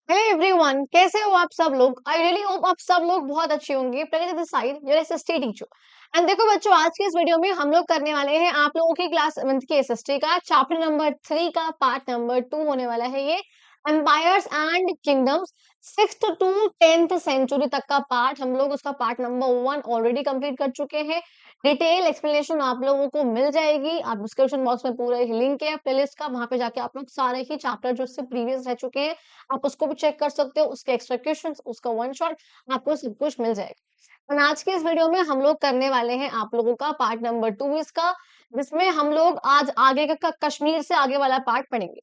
Hey everyone, कैसे हो आप सब लोग। आई रियली होप आप सब लोग बहुत अच्छे होंगे। Pragati this side your SST teacher. And देखो बच्चों, आज के इस वीडियो में हम लोग करने वाले हैं आप लोगों की क्लास 7th की एसएसटी का चैप्टर नंबर 3 का पार्ट नंबर 2 होने वाला है ये, empires and kingdoms. 6th to 10th century तक का पार्ट हम लोग उसका पार्ट नंबर 1 ऑलरेडी कंप्लीट कर चुके हैं। डिटेल एक्सप्लेनेशन आप लोगों को मिल जाएगी। आप डिस्क्रिप्शन बॉक्स में पूरा लिंक है प्लेलिस्ट का, वहां पे जाके आप लोग सारे ही चैप्टर जो इससे प्रीवियस रह चुके हैं आप उसको भी चेक कर सकते हो। उसके एक्स्ट्रा क्वेश्चंस, उसका वन शॉट, आपको सब कुछ मिल जाएगा। और आज के इस वीडियो में हम लोग करने वाले हैं आप लोगों का पार्ट नंबर 2 इसका, जिसमें हम लोग आज आगे का कश्मीर से आगे वाला पार्ट पढ़ेंगे।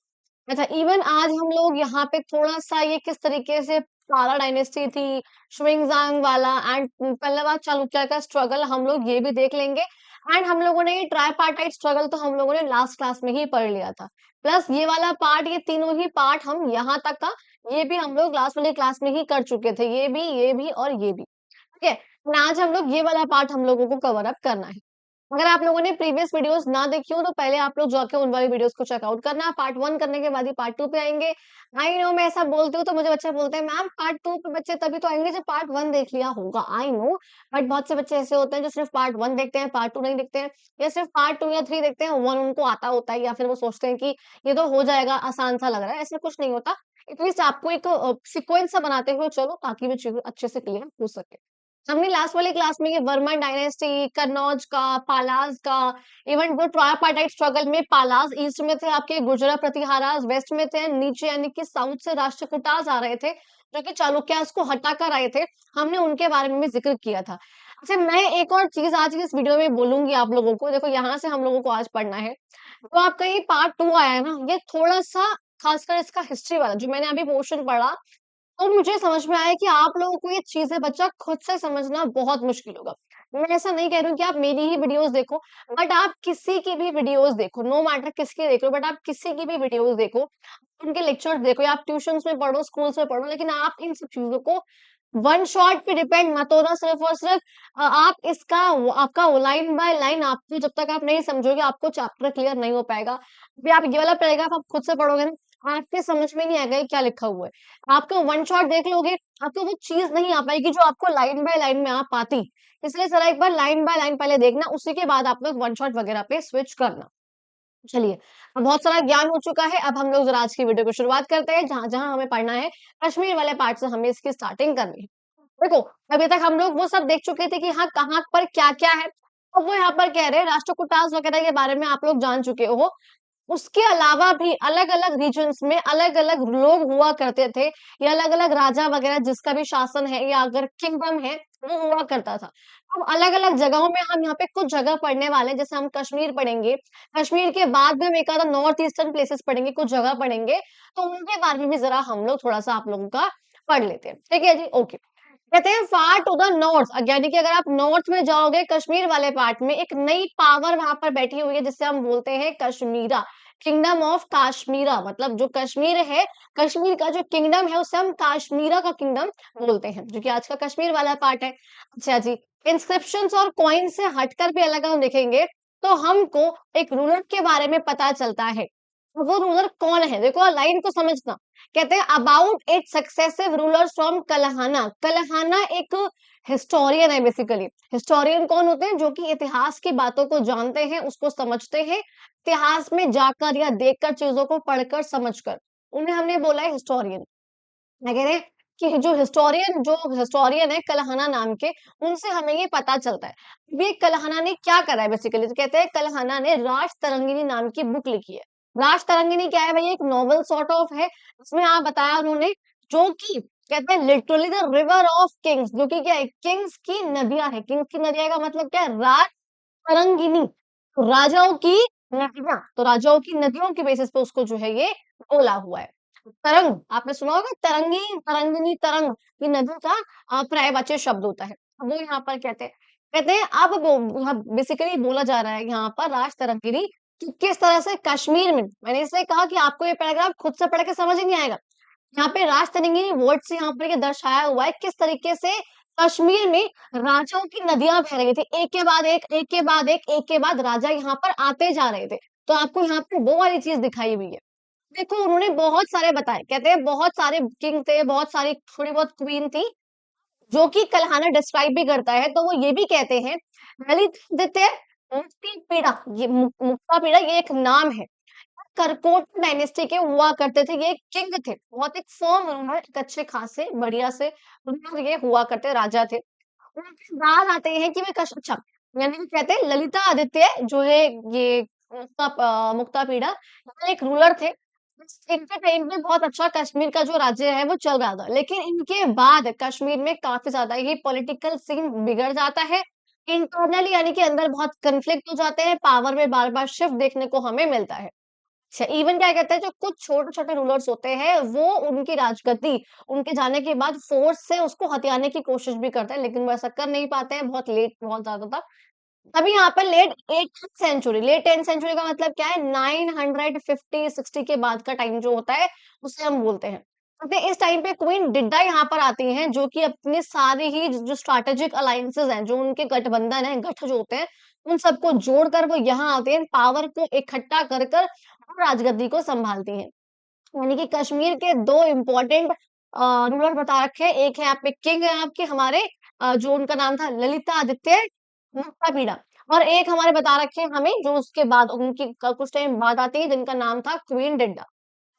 अच्छा, इवन आज हम लोग यहाँ पे थोड़ा सा ये किस तरीके से पाला डायनेस्टी थी, शुइंगजांग वाला एंड पल्लवा चालुक्य का स्ट्रगल हम लोग ये भी देख लेंगे। एंड हम लोगों ने ये ट्राइपार्टाइट स्ट्रगल तो हम लोगों ने लास्ट क्लास में ही पढ़ लिया था। प्लस ये वाला पार्ट, ये तीनों ही पार्ट हम यहाँ तक का ये भी हम लोग लास्ट वाली क्लास में ही कर चुके थे। ये भी और ये भी। ठीक है। आज हम लोग ये वाला पार्ट हम लोगों को कवर अप करना है। अगर आप लोगों ने प्रीवियस वीडियोस ना देखी हो तो पहले आप लोग जाके उन वाली वीडियोस को चेकआउट करना। पार्ट 1 करने के बाद ही पार्ट 2 पे आएंगे। आई नो, मैं ऐसा बोलती हूँ तो मुझे बच्चे बोलते हैं मैम पार्ट 2 पे बच्चे तभी तो आएंगे जब पार्ट 1 देख लिया होगा। आई नो, बट बहुत से बच्चे ऐसे होते हैं जो सिर्फ पार्ट 1 देखते हैं, पार्ट 2 नहीं देखते हैं, या सिर्फ पार्ट 2 या 3 देखते हैं, 1 उनको आता होता है, या फिर वो सोचते हैं कि ये तो हो जाएगा, आसान सा लग रहा है। ऐसा कुछ नहीं होता। एटलीस्ट आपको एक सीक्वेंस सा बनाते हुए चलो ताकि वो चीजें अच्छे से क्लियर हो सके। हमने लास्ट वाली क्लास में ये वर्मन डायनेस्टी, कन्नौज का, पालाज का, इवन जो ट्राइपार्टाइट स्ट्रगल में पालाज ईस्ट में थे, आपके गुर्जर प्रतिहारास वेस्ट में थे, नीचे यानी कि साउथ से राष्ट्रकूटास आ रहे थे जो कि चालुक्यास को हटाकर आए थे। हमने उनके बारे में भी जिक्र किया था। अच्छा, मैं एक और चीज आज की इस वीडियो में बोलूंगी आप लोगों को। देखो, यहाँ से हम लोगों को आज पढ़ना है तो आपका ये पार्ट 2 आया है ना, ये थोड़ा सा खासकर इसका हिस्ट्री वाला जो मैंने अभी पोर्शन पढ़ा, तो मुझे समझ में आया कि आप लोगों को ये चीजें बच्चा खुद से समझना बहुत मुश्किल होगा। मैं ऐसा नहीं कह रही हूँ कि आप मेरी ही वीडियोस देखो, बट आप किसी की भी वीडियोस देखो, नो मैटर किसकी देख रहे हो, बट आप किसी की भी वीडियोस देखो, उनके लेक्चर्स देखो, या आप ट्यूशंस में पढ़ो, स्कूल्स में पढ़ो, लेकिन आप इन सब चीजों को वन शॉट पे डिपेंड मत होना सिर्फ और सिर्फ। आप इसका आपका लाइन बाय लाइन, आपको जब तक आप नहीं समझोगे आपको चैप्टर क्लियर नहीं हो पाएगा। अभी आप ये वाला पैराग्राफ आप खुद से पढ़ोगे ना, आपके समझ में नहीं आएगा ये क्या लिखा हुआ है। आपको वन शॉट देख लोगे, आपको वो चीज नहीं आ पाएगी जो आपको लाइन बाय लाइन में आ पाती। इसलिए जरा एक बार लाइन बाय लाइन पहले देखना, उसी के बाद आप लोग वन शॉट वगैरह पे स्विच करना। चलिए, अब बहुत सारा ज्ञान हो चुका है, अब हम लोग जरा आज की वीडियो को शुरुआत करते हैं। जहां जहां हमें पढ़ना है, कश्मीर वाले पार्ट से हमें इसकी स्टार्टिंग करनी है। देखो, अभी तक हम लोग वो सब देख चुके थे कि हाँ कहाँ पर क्या क्या है। अब वो यहाँ पर कह रहे हैं राष्ट्रकूटास वगैरह के बारे में आप लोग जान चुके हो। उसके अलावा भी अलग-अलग रीजन्स में अलग-अलग लोग हुआ करते थे, या अलग-अलग राजा वगैरह जिसका भी शासन है या अगर किंगडम है, वो हुआ करता था। अब अलग-अलग जगहों में हम यहाँ पे कुछ जगह पढ़ने वाले हैं, जैसे हम कश्मीर पढ़ेंगे, कश्मीर के बाद में हम एक आधा नॉर्थ ईस्टर्न प्लेसेस पढ़ेंगे, कुछ जगह पढ़ेंगे, तो उनके बारे में भी ज़रा हम लोग थोड़ा-सा आप लोगों का पढ़ लेते हैं। ठीक है जी? ओके। कहते हैं फार टू द नॉर्थ, यानी कि अगर आप नॉर्थ में जाओगे कश्मीर वाले पार्ट में, एक नई पावर वहां पर बैठी हुई है जिससे हम बोलते हैं कश्मीरा, किंगडम ऑफ काश्मीरा। मतलब जो कश्मीर है, कश्मीर का जो किंगडम है उसे हम काश्मीरा का किंगडम बोलते हैं, जो कि आज का कश्मीर वाला पार्ट है। अच्छा जी, इंस्क्रिप्शंस और कॉइन से हटकर भी अलग हम देखेंगे तो हमको एक रूलर के बारे में पता चलता है। वो रूलर कौन है, देखो लाइन को समझना। कहते हैं about it successive rulers from Kalhana. Kalhana एक हिस्टोरियन है बेसिकली। हिस्टोरियन कौन होते हैं? जो कि इतिहास की बातों को जानते हैं, उसको समझते हैं, इतिहास में जाकर या देखकर, चीजों को पढ़कर समझकर, उन्हें हमने बोला है हिस्टोरियन। मैं कह रहे हैं कि जो हिस्टोरियन है कलहना नाम के, उनसे हमें ये पता चलता है। ये कलहना ने क्या करा है बेसिकली, तो कहते हैं कलहना ने राज तरंगिणी नाम की बुक लिखी है। राज तरंगिणी क्या है भाई? एक नॉवल सॉर्ट ऑफ है, इसमें आप बताया उन्होंने, जो कि कहते हैं literally the river of Kings, जो कि क्या है? किंग्स की नदियां है। किंग्स की नदियां का मतलब क्या है? राज तरंगिणी, तो राजाओं की नदियां, तो राजाओं की नदियों के बेसिस पे उसको जो है ये बोला हुआ है। तरंग आपने सुना होगा, तरंगी, तरंगिनी, तरंग, ये नदी का पर्यायवाची शब्द होता है। अब वो यहाँ पर कहते हैं अब वो बेसिकली बोला जा रहा है यहाँ पर राज तरंगिनी, कि किस तरह से कश्मीर में, मैंने इसलिए कहा कि आपको ये पैराग्राफ खुद से पढ़ के समझ ही नहीं आएगा। यहाँ पे राज तरंगिनी वर्ड से यहाँ पर ये दर्शाया हुआ है किस तरीके से कश्मीर में राजाओं की नदियां बह रही थी, एक के बाद एक, एक के बाद एक, एक के बाद राजा यहाँ पर आते जा रहे थे। तो आपको यहाँ पे वो वाली चीज दिखाई हुई है। देखो उन्होंने बहुत सारे बताए, कहते हैं बहुत सारे किंग थे, बहुत सारी थोड़ी बहुत क्वीन थी, जो कि कल्हाना डिस्क्राइब भी करता है, तो वो ये भी कहते हैं ललितादित्य मुक्तिपीड़ा, ये मुक्तापीड़ा ये एक नाम है। करकोट डायनेस्टी के हुआ करते थे, ये किंग थे, बहुत एक फर्म रूलर, एक अच्छे खासे बढ़िया से रूलर ये हुआ करते राजा थे। उनके बाद आते हैं कि वे अच्छा, यानी कि कहते हैं ललिता आदित्य जो है ये मुक्तापीड़ा, ये एक रूलर थे। इनके टाइम पे बहुत अच्छा कश्मीर का जो राज्य है वो चल रहा था, लेकिन इनके बाद कश्मीर में काफी ज्यादा ही पॉलिटिकल सीन बिगड़ जाता है। इंटरनली यानी कि अंदर बहुत कन्फ्लिक्ट हो जाते हैं, पावर में बार बार शिफ्ट देखने को हमें मिलता है। अच्छा, इवन क्या कहते हैं, जो कुछ छोटे-छोटे रूलर्स होते हैं, वो उनकी राजगद्दी उनके जाने के बाद फ़ोर्स से उसको हथियाने की कोशिश भी करते हैं, लेकिन वो ऐसा कर नहीं पाते हैं, बहुत लेट बहुत ज़्यादा था। अभी यहाँ पर लेट 10th सेंचुरी का मतलब क्या है, 950-60 के बाद का टाइम जो होता है, उसे हम बोलते हैं। तो इस टाइम पे क्वीन डिड्डा यहाँ पर आती हैं, जो कि अपने सारे ही जो स्ट्रैटेजिक अलायंसेस हैं, जो उनके गठबंधन हैं, गठ जो होते हैं, उन सबको जोड़कर वो यहाँ आते हैं, पावर को इकट्ठा कर वो राजगद्दी को संभालती हैं। यानी कि कश्मीर के 2 इम्पोर्टेंट रूलर बता रखे हैं। एक है आपके किंग है आपके हमारे जो उनका नाम था ललितादित्य मुक्तापीड़ा, और एक हमारे बता रखे हैं हमें जो उसके बाद उनकी कुछ टाइम बाद आती है जिनका नाम था क्वीन डिड्डा।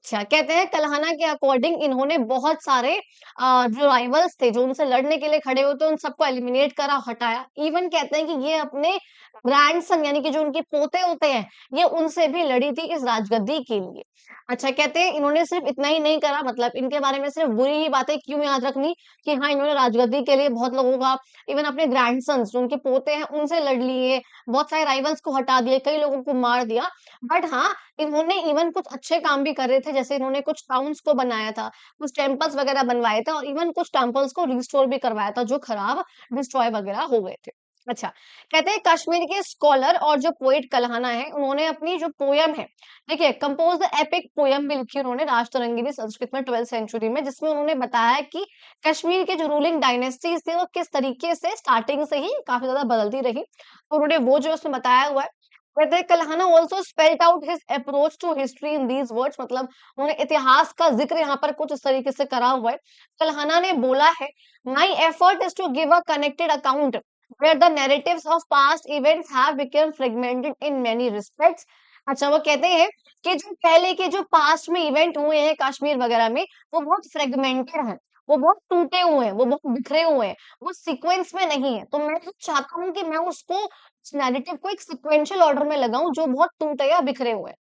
अच्छा, कहते हैं कल्हाना के अकॉर्डिंग इन्होंने बहुत सारे जो राइवल्स थे, जो उनसे लड़ने के लिए खड़े हुए थे, उन सबको एलिमिनेट करा, हटाया। इवन कहते हैं कि ये अपने ग्रैंडसन यानी कि जो उनके पोते होते हैं, ये उनसे भी लड़ी थी इस राजगद्दी के लिए। अच्छा, कहते हैं इन्होंने सिर्फ इतना ही नहीं करा, मतलब इनके बारे में सिर्फ बुरी ही बातें क्यों याद रखनी कि हाँ, इन्होंने राजगद्दी के लिए बहुत लोगों का इवन अपने ग्रैंडसन्स जो उनके पोते हैं, उनसे लड़ लिए, बहुत सारे राइवल्स को हटा दिए, कई लोगों को मार दिया। बट हाँ, इन्होंने इवन कुछ अच्छे काम भी करे थे, जैसे इन्होंने कुछ टाउन्स को बनाया था, कुछ टेम्पल्स वगैरह बनवाए थे और इवन कुछ टेम्पल्स को रिस्टोर भी करवाया था, जो खराब, डिस्ट्रॉय वगैरह हो गए थे। अच्छा, कहते हैं कश्मीर के स्कॉलर और जो पोएट कल्हाना है, उन्होंने अपनी जो पोयम है, देखिए कंपोज़ द एपिक पोयम भी लिखी उन्होंने राजतरंगिणी संस्कृत में 12th सेंचुरी में, जिसमें उन्होंने बताया कि कश्मीर के जो रूलिंग डायनेस्टीज़ थी, वो किस तरीके से स्टार्टिंग से ही काफ़ी ज़्यादा बदलती रही। तो उन्होंने वो जो उसमें बताया हुआ है। Whether Kalhana also spelled out his approach to history in these words, मतलब उन्होंने इतिहास का जिक्र यहाँ पर कुछ इस तरीके से करा हुआ है। कल्हाना ने बोला है, My effort is to give a connected account where the narratives of past events have become fragmented in many respects. अच्छा, वो कहते हैं कि जो पहले के जो पास्ट में इवेंट हुए हैं कश्मीर वगैरह में, वो बहुत फ्रेगमेंटेड हैं, वो बहुत टूटे हुए हैं, वो बहुत बिखरे हुए हैं, वो सीक्वेंस में नहीं है। तो मैं चाहता हूँ कि मैं उसको उस नैरेटिव को एक सीक्वेंशियल ऑर्डर में लगाऊँ जो बहुत टूटे या बिखरे हुए हैं।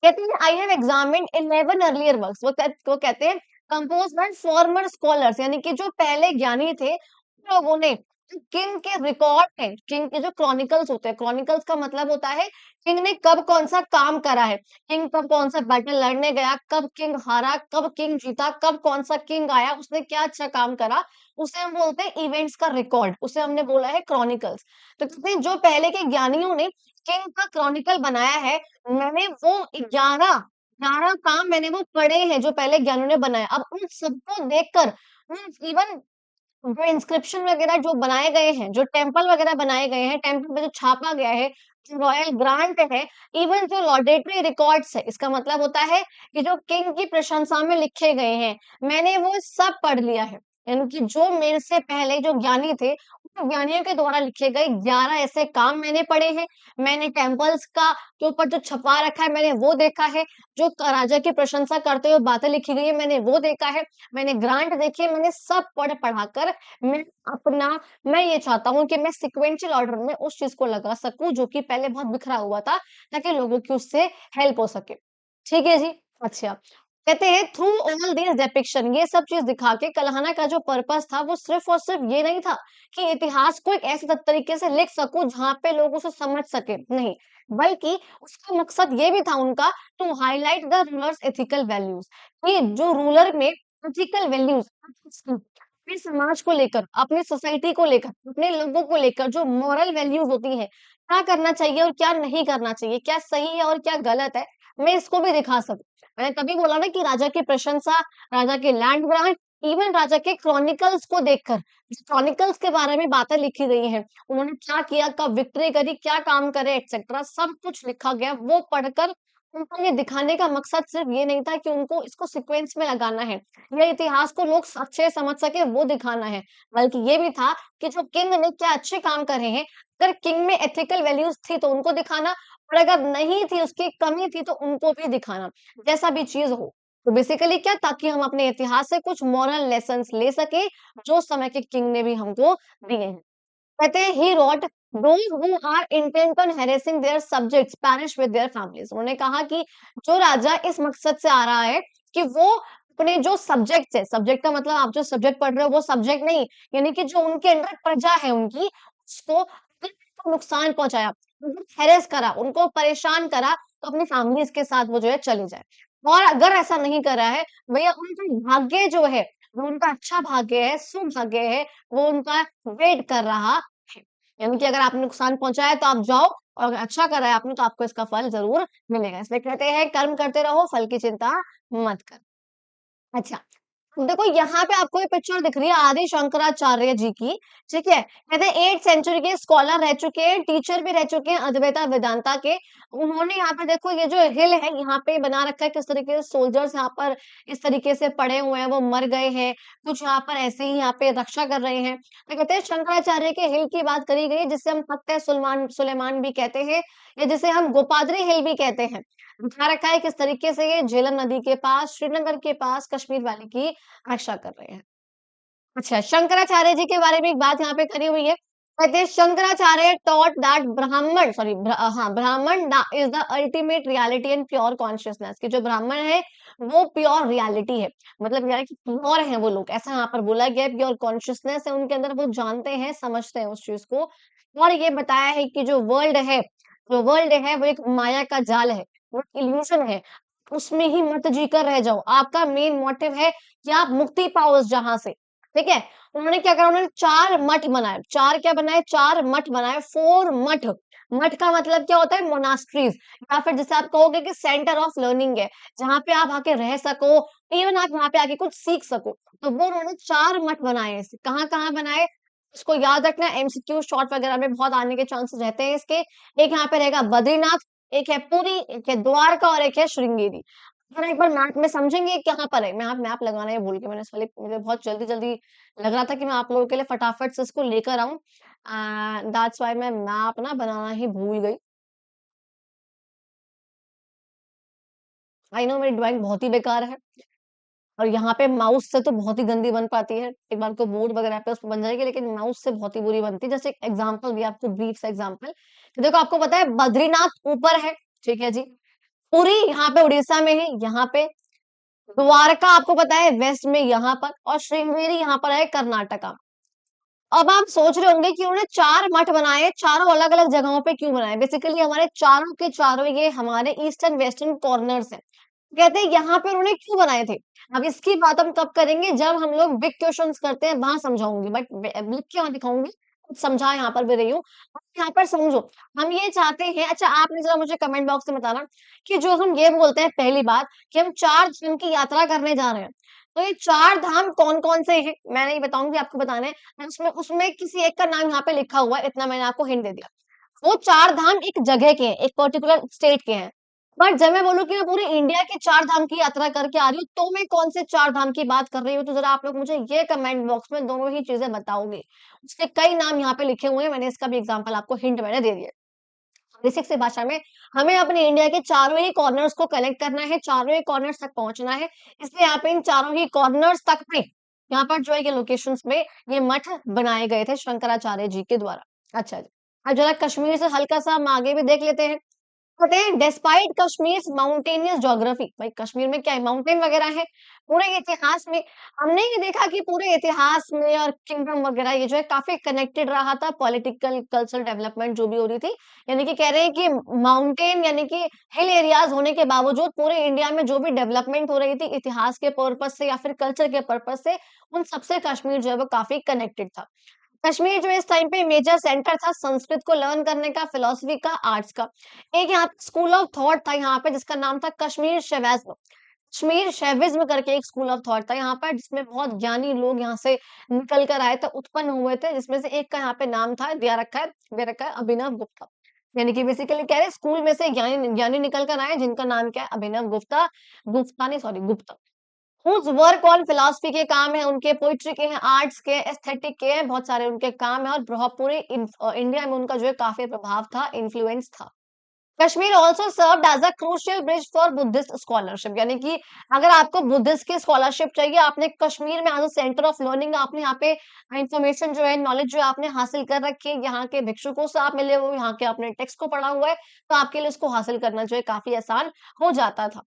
कहते हैं I have examined 11 earlier works, वो कहते हैं कंपोज्ड बाय फॉर्मर स्कॉलर्स, यानी कि जो पहले ज्ञानी थे उन लोगों ने किंग के रिकॉर्ड है, किंग के जो क्रॉनिकल्स होते हैं, क्रॉनिकल्स का मतलब होता है किंग ने कब कौन सा काम करा है, किंग कब कौन सा बैटल लड़ने गया, कब किंग हारा, कब किंग जीता, कब कौन सा किंग आया, उसने क्या अच्छा काम करा, उसे हम बोलते हैं इवेंट्स का रिकॉर्ड, उसे हमने बोला है क्रॉनिकल्स। तो कहते हैं जो पहले के ज्ञानियों ने किंग का क्रॉनिकल बनाया है, मैंने वो 11 काम मैंने वो पढ़े हैं जो पहले ज्ञानियों ने बनाया। अब उन सबको देखकर इवन जो इंस्क्रिप्शन वगैरह जो बनाए गए हैं, जो टेम्पल वगैरह बनाए गए हैं, टेम्पल में जो छापा गया है, जो रॉयल ग्रांट है, इवन जो लॉडेटरी रिकॉर्ड्स है, इसका मतलब होता है कि जो किंग की प्रशंसा में लिखे गए हैं, मैंने वो सब पढ़ लिया है। यानी कि जो मेरे से पहले जो ज्ञानी थे, उन ज्ञानियों के द्वारा लिखे गए 11 ऐसे काम मैंने पढ़े हैं। मैंने टेम्पल्स का के ऊपर जो छपा रखा है, मैंने वो देखा है। जो राजा की प्रशंसा करते हुए बातें लिखी गई है, मैंने वो देखा है। मैंने ग्रांट देखे, मैंने सब पढ़ा कर मैं अपना मैं ये चाहता हूँ कि मैं सीक्वेंशियल ऑर्डर में उस चीज़ को लगा सकूँ जो कि पहले बहुत बिखरा हुआ था, ताकि लोगों की उससे हेल्प हो सके। ठीक है जी? अच्छा। कहते हैं थ्रू ऑल दिस डिपिक्शन, ये सब चीज़ दिखा के कल्हाना का जो पर्पस था वो सिर्फ़ और सिर्फ़ ये नहीं था कि इतिहास को एक ऐसे तरीके से लिख सकूँ जहाँ पे लोग उसे समझ सकें, नहीं। बल्कि उसका मकसद ये भी था उनका to highlight the rulers ethical values, कि जो रूलर में एथिकल वैल्यूज़ अपने समाज को लेकर, अपनी सोसाइटी को लेकर, अपने लोगों को लेकर जो मॉरल वैल्यूज़ होती हैं, क्या करना चाहिए और क्या नहीं करना चाहिए, क्या सही है और क्या गलत है, मैं इसको भी दिखा सकूँ। मैंने तभी बोला ना कि राजा की प्रशंसा, राजा के लैंड ग्रांट, इवन राजा के क्रॉनिकल्स को देखकर, जो क्रॉनिकल्स के बारे में बातें लिखी गई हैं, उन्होंने क्या किया, कब विक्ट्री करी, क्या काम करे एटसेट्रा सब कुछ लिखा गया, वो पढ़कर उनका ये दिखाने का मकसद सिर्फ ये नहीं था कि उनको इसको सीक्वेंस में लगाना है या इतिहास को लोग अच्छे से समझ सके वो दिखाना है, बल्कि ये भी था कि जो किंग ने क्या अच्छे काम करे हैं, अगर किंग में एथिकल वैल्यूज थी तो उनको दिखाना और अगर नहीं थी उसकी कमी थी तो उनको भी दिखाना, जैसा भी चीज हो। तो बेसिकली क्या, ताकि हम अपने इतिहास से कुछ मॉरल लेसन्स ले सके जो समय के किंग ने भी हमको दिए हैं। कहते हैं he wrote those who are intent on harassing their subjects perish with their families. उन्होंने कहा कि जो राजा इस मकसद से आ रहा है कि वो अपने जो सब्जेक्ट है, सब्जेक्ट का मतलब आप जो सब्जेक्ट पढ़ रहे हो वो सब्जेक्ट नहीं, यानी कि जो उनके अंदर प्रजा है उनकी, उसको अगर उनको नुकसान पहुंचाया, उनको हैरेस करा, उनको परेशान करा, तो अपनी फैमिलीज के साथ वो जो है चले जाए। और अगर ऐसा नहीं करा है, भैया उनका भाग्य जो है, वो उनका अच्छा भाग्य है, सुभाग्य है, वो उनका वेट कर रहा है। यानी कि अगर आपने नुकसान पहुँचाया है तो आप जाओ, और अगर अच्छा करा है आपने तो आपको इसका फल ज़रूर मिलेगा। इसलिए कहते हैं कर्म करते रहो, फल की चिंता मत करो। अच्छा, देखो यहाँ पे आपको ये पिक्चर दिख रही है आदि शंकराचार्य जी की, ठीक है? कहते हैं 8th सेंचुरी के स्कॉलर रह चुके हैं, टीचर भी रह चुके हैं अद्वैता वेदांता के। उन्होंने यहाँ पे देखो ये जो हिल है यहाँ पे बना रखा है, किस तरीके से सोल्जर्स यहाँ पर इस तरीके से पड़े हुए हैं, वो मर गए हैं, कुछ यहाँ पर ऐसे ही यहाँ पे रक्षा कर रहे हैं। तो कहते हैं शंकराचार्य के हिल की बात करी गई है, जिसे हम तख्त सुलेमान सुलेमान भी कहते हैं या जिसे हम गोपाद्री हिल भी कहते हैं। दिखा रखा है किस तरीके से ये झेलम नदी के पास, श्रीनगर के पास, कश्मीर वैली की रक्षा कर रहे हैं। अच्छा, शंकराचार्य जी के बारे में एक बात यहाँ पे करी हुई है। कहते हैं शंकराचार्य टॉट दैट ब्राह्मण सॉरी हाँ, ब्राह्मण is the ultimate reality and pure consciousness, कि जो ब्राह्मण है वो प्योर रियलिटी है। मतलब यानी कि प्योर है वो लोग, ऐसा यहाँ पर बोला गया है, प्योर कॉन्शियसनेस है उनके अंदर, वो जानते हैं, समझते हैं उस चीज को। और ये बताया है कि जो वर्ल्ड है वो एक माया का जाल है, वो इल्यूशन है, उसमें ही मत जीकर रह जाओ। आपका मेन मोटिव है कि आप मुक्ति पाओ उस जहां से, ठीक है? उन्होंने क्या करा, उन्होंने 4 मठ बनाए। 4 क्या बनाए? 4 मठ बनाए, 4 मठ। मठ का मतलब क्या होता है? मोनास्ट्रीज, या फिर जिसे आप कहोगे कि सेंटर ऑफ लर्निंग है, जहाँ पे आप आके रह सको, इवन आप यहाँ पे आके कुछ सीख सको। तो वो उन्होंने 4 मठ बनाए हैं। कहाँ-कहाँ बनाए? इसको याद रखना, एमसीक्यू शॉर्ट वगैरह में बहुत आने के चांसेस रहते हैं इसके। एक यहाँ पे रहेगा बद्रीनाथ, एक है पुरी, एक है द्वारका और एक है श्रृंगेरी। ज़रा एक बार मैप में समझेंगे ये कहाँ पर है? मैं आप मैप लगाना ही भूल गई, मैंने साले मुझे बहुत जल्दी-जल्दी लग रहा था कि मैं आप लोगों के लिए फटाफट से इसको लेकर आऊँ। दैट्स व्हाई मैं मैप ना बनाना ही भूल गई। आई नो मेरी ड्राइंग बहुत ही बेकार है और यहाँ पे माउस से तो बहुत ही गंदी बन पाती है। एक बार को बोर्ड वगैरह पे उस पे बन जाएगी, लेकिन माउस से बहुत ही बुरी बनती है। जैसे एक एग्ज़ाम्पल दिया आपको, ब्रीफ सा एग्ज़ाम्पल। तो देखो आपको पता है बद्रीनाथ ऊपर है, ठीक है जी। पुरी यहाँ पे उड़ीसा में है, यहाँ पे द्वारका आपको पता है वेस्ट में यहाँ पर, और श्रृंगेरी यहाँ पर है कर्नाटका। अब आप सोच रहे होंगे कि उन्होंने 4 मठ बनाए, चारों अलग-अलग जगहों पे क्यों बनाए? बेसिकली हमारे चारों के चारों ये हमारे ईस्टर्न वेस्टर्न कॉर्नर्स हैं। कहते हैं यहाँ पे उन्होंने क्यों बनाए थे? अब इसकी बात हम कब करेंगे? जब हम लोग बिग क्वेश्चन्स करते हैं, वहाँ समझाऊँगी, बट लिख के वहाँ दिखाऊँगी, कुछ समझा यहाँ पर भी रही हूँ। अब यहाँ पर समझो, हम ये चाहते हैं, अच्छा आपने ज़रा मुझे कमेंट बॉक्स में बताना कि जो हम ये बोलते हैं पहली बात कि हम 4 धाम की यात्रा करने जा रहे हैं। तो ये 4 धाम कौन-कौन से हैं? मैं नहीं बताऊँगी, आपको बताने हैं। उसमें उसमें किसी एक का नाम यहाँ पे लिखा हुआ है, इतना मैंने आपको हिंट दे दिया। वो 4 धाम एक जगह के हैं, एक पर्टिकुलर स्टेट के हैं। बट जब मैं बोलूँ कि मैं पूरे इंडिया के 4 धाम की यात्रा करके आ रही हूँ, तो मैं कौन से 4 धाम की बात कर रही हूँ, तो ज़रा आप लोग मुझे ये कमेंट बॉक्स में दोनों ही चीज़ें बताओगे। उसके कई नाम यहाँ पे लिखे हुए हैं, मैंने इसका भी एग्ज़ाम्पल आपको हिंट मैंने दे दिया। बेसिक सी भाषा में हमें अपने इंडिया के चारों ही कॉर्नर्स को कलेक्ट करना है, चारों ही कॉर्नर्स तक पहुँचना है। इसलिए यहाँ पे इन चारों ही कॉर्नर्स तक में, यहाँ पर जो है ये लोकेशंस में ये मठ बनाए गए थे शंकराचार्य जी के द्वारा। अच्छा जी। अब जरा कश्मीर से हल्का-सा हम आगे भी देख लेते हैं। कहते हैं डिस्पाइट कश्मीर माउंटेनियस ज्योग्राफी, भाई कश्मीर में क्या है, माउंटेन वगैरह है। पूरे इतिहास में हमने ये देखा कि पूरे इतिहास में और किंगडम वगैरह ये जो है काफी कनेक्टेड रहा था, पॉलिटिकल कल्चरल डेवलपमेंट जो भी हो रही थी। यानी कि कह रहे हैं कि माउंटेन यानी कि हिल एरियाज होने के बावजूद पूरे इंडिया में जो भी डेवलपमेंट हो रही थी इतिहास के पर्पज से या फिर कल्चर के पर्पज से, उन सबसे कश्मीर जो है वो काफी कनेक्टेड था। कश्मीर जो है इस टाइम पे मेजर सेंटर था संस्कृत को लर्न करने का, फिलॉसफी का, आर्ट्स का। एक यहाँ पे स्कूल ऑफ थॉट था यहाँ पे, जिसका नाम था कश्मीर शैविज़्म। कश्मीर शैविज़्म करके एक स्कूल ऑफ थॉट था यहाँ पर, जिसमें बहुत ज्ञानी लोग यहाँ से निकल कर आए थे, उत्पन्न हुए थे, जिसमें से एक का यहाँ पे नाम था, दे रखा है अभिनव गुप्ता। यानी कि बेसिकली कह रहे हैं स्कूल में से ज्ञानी ज्ञानी निकल कर आए जिनका नाम क्या है? अभिनव गुप्ता, गुप्ता नहीं sorry Gupta. Who's work on philosophy के काम हैं, उनके पोएट्री के हैं, आर्ट्स के, एस्थेटिक के हैं, बहुत सारे उनके काम हैं और बहुत पूरे इंडिया में उनका जो है काफ़ी प्रभाव था, इन्फ्लुएंस था। Kashmir also served as a crucial bridge for Buddhist scholarship यानी कि अगर आपको बुद्धिस्ट की स्कॉलरशिप चाहिए, आपने कश्मीर में as a centre of learning आपने यहाँ पे इन्फॉर्मेशन जो है, नॉलेज जो है आपने हासिल कर रखी है, यहाँ के भिक्षुकों से आप मिले हो, यहाँ के आपने टेक्स्ट को पढ़ा हुआ है, तो आपके लिए उसको हासिल करना जो है काफ़ी आसान हो जाता था।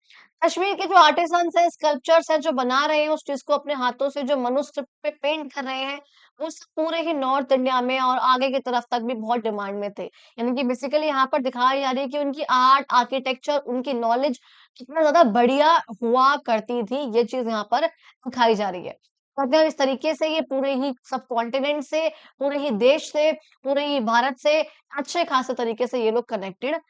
कश्मीर के जो आर्टिसंस हैं, स्कल्पचर्स हैं, जो बना रहे हैं उस चीज़ को अपने हाथों से जो मनुस्क्रिप्ट पे पेंट कर रहे हैं, वो सब पूरे ही नॉर्थ इंडिया में और आगे की तरफ तक भी बहुत डिमांड में थे। यानी कि बेसिकली यहाँ पर दिखाई जा रही है कि उनकी आर्ट, आर्किटेक्चर, उनकी नॉलेज कितना ज़्यादा बढ़िया हुआ करती थी, ये चीज़ यहाँ पर दिखाई जा रही है। कहते हैं इस तरीके से ये पूरे ही सब कॉन्टिनेंट से, पूरे ही देश से, पूरे ही भारत से अच्छे खासे तरीके से ये लोग कनेक्टेड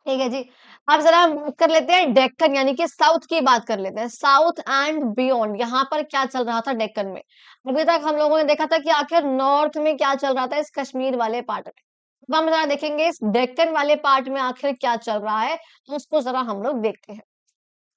ठीक है जी। अब ज़रा हम बात कर लेते हैं डेक्कन यानी कि साउथ की बात कर लेते हैं। साउथ एंड बियॉन्ड यहाँ पर क्या चल रहा था डेक्कन में? अभी तक हम लोगों ने देखा था कि आखिर नॉर्थ में क्या चल रहा था इस कश्मीर वाले पार्ट में। अब हम ज़रा देखेंगे इस डेक्कन वाले पार्ट में आखिर क्या चल रहा है, तो उसको ज़रा हम लोग देखते हैं।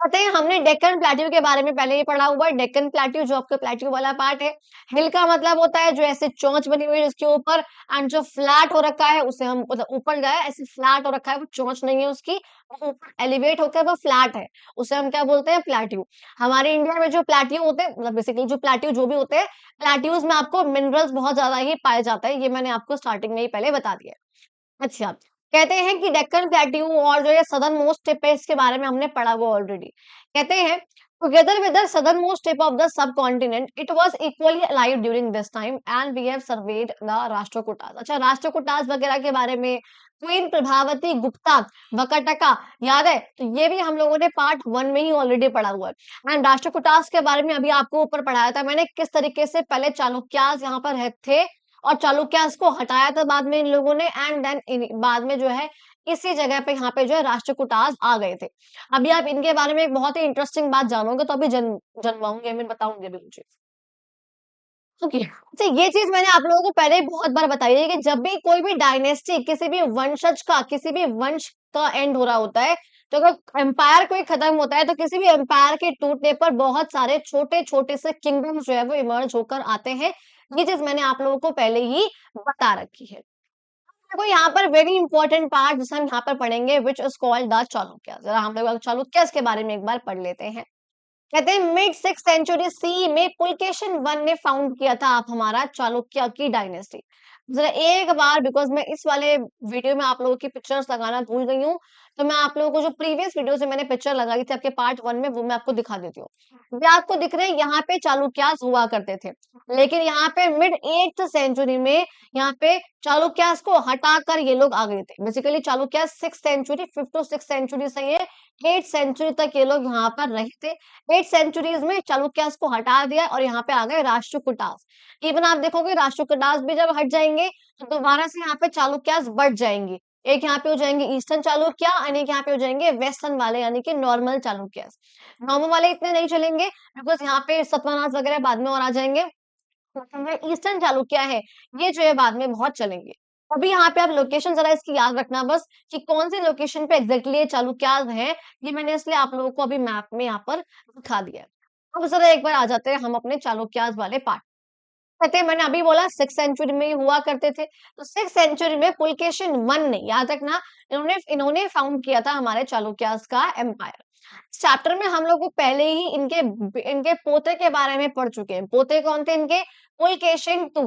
पता है हमने डेक्कन प्लेट्यू के बारे में पहले ही पढ़ा हुआ है। डेक्कन प्लेट्यू जो आपका प्लेट्यू वाला पार्ट है। हिल का मतलब होता है जो ऐसे चोंच बनी हुई है जिसके ऊपर एंड जो फ्लैट हो रखा है उसे हम मतलब ऊपर गया है ऐसे फ्लैट हो रखा है वो चोंच नहीं है उसकी, वो ऊपर एलिवेट होकर वो फ्लैट है। उसे हम क्या बोलते हैं प्लेट्यू। हमारे इंडिया में जो प्लेट्यू होते हैं मतलब बेसिकली जो प्लेट्यू जो भी होते हैं, प्लेट्यूज़ में आपको मिनरल्स बहुत ज़्यादा ही पाए जाता है। ये मैंने आपको स्टार्टिंग में ही पहले बता दिया है। अच्छा, कहते हैं कि डेक्कन प्लेट्यू और जो ये सदर्न मोस्ट टिप है इसके बारे में हमने पढ़ा हुआ ऑलरेडी। कहते हैं together with the southern most tip of the subcontinent it was equally alive during this time and we have served the Rashtrakutas. अच्छा राष्ट्रकूटास वगैरह के बारे में क्वीन प्रभावती गुप्ता वकटका याद है? तो ये भी हम लोगों ने पार्ट 1 में ही ऑलरेडी पढ़ा हुआ है। एंड राष्ट्रकूटास के बारे में अभी आपको ऊपर पढ़ाया था मैंने किस तरीके से पहले चालुक्यास यहाँ पर है थे और चालुक्यास को हटाया था बाद में इन लोगों ने एंड देन बाद में जो है इसी जगह पे यहाँ पे जो है राष्ट्रकूटास आ गए थे। अभी आप इनके बारे में एक बहुत ही इंटरेस्टिंग बात जानोगे तो अभी जनवाऊँगी मैं बताऊँगी अभी मुझे। ओके अच्छा ये चीज़ मैंने आप लोगों को पहले ही बहुत बार बताई है कि जब भी कोई भी डायनेस्टी किसी भी वंशज का किसी भी वंश का एंड हो रहा होता है, तो अगर एम्पायर कोई खत्म होता है तो किसी भी एम्पायर के टूटने पर बहुत सारे छोटे-छोटे से किंगडम्स जो है वो इमर्ज होकर आते हैं। ये चीज़ मैंने आप लोगों को पहले ही बता रखी है। देखो यहाँ पर वेरी इंपॉर्टेंट पार्ट जिसे हम यहाँ पर पढ़ेंगे which is called the Chalukya. ज़रा हम लोग चालुक्यस के बारे में एक बार पढ़ लेते हैं। कहते हैं मिड 6th सेंचुरी सी में पुलकेशिन वन ने फाउंड किया था आप हमारा चालुक्य की डायनेस्टी। जरा एक बार बिकॉज़ मैं इस वाले वीडियो में आप लोगों की पिक्चर्स लगाना भूल गई हूँ, तो मैं आप लोगों को जो प्रीवियस वीडियो से मैंने पिक्चर लगाई थी आपके पार्ट 1 में वो मैं आपको दिखा देती हूँ। ये आपको दिख रहे हैं यहाँ पे चालुक्यास हुआ करते थे। लेकिन यहाँ पे मिड 8th सेंचुरी में यहाँ पे चालुक्यास को हटाकर ये लोग आ गए थे। Basically Chalukyas 6th century 5th to 6th century से ये 8th सेंचुरी तक ये लोग यहाँ पर रहे थे। 8 सेंचुरीज़ में चालुक्यास को हटा दिया और यहाँ पे आ गए राष्ट्रकूटास। इवन आप देखोगे राष्ट्रकूटास भी जब हट जाएँगे, तो दोबारा से यहाँ पे चालुक्यास बढ़ जाएँगे। एक यहाँ पे हो जाएँगे ईस्टर्न चालुक्य एंड एक यहाँ पे हो जाएँगे वेस्टर्न वाले यानी कि नॉर्मल चालुक्यास। नॉर्मल वाले इतने नहीं चलेंगे बिकॉज़ यहाँ पे सतवाहनास वगैरह बाद में और आ जाएँगे। लेकिन ईस्टर्न चालुक्य है, ये जो है बाद में बहुत चलेंगे। अभी यहाँ पे आप लोकेशन ज़रा इसकी याद रखना बस कि कौन-सी लोकेशन पे एग्ज़ैक्टली ये चालुक्यास हैं, ये मैंने इसलिए आप लोगों को अभी मैप में यहाँ पर दिखा दिया है। अब ज़रा एक बार आ जाते हैं हम अपने चालुक्यास वाले पार्ट कहते हैं मैंने अभी बोला 6th सेंचुरी में ही हुआ करते थे। तो 6th सेंचुरी में पुलकेशिन वन ने याद रखना इन्होंने फाउंड किया था हमारे चालुक्यास का एम्पायर। चैप्टर में हम लोग को पहले ही इनके पोते के बारे में पढ़ चुके हैं। पोते कौन थे इनके? पुलकेशिन टू।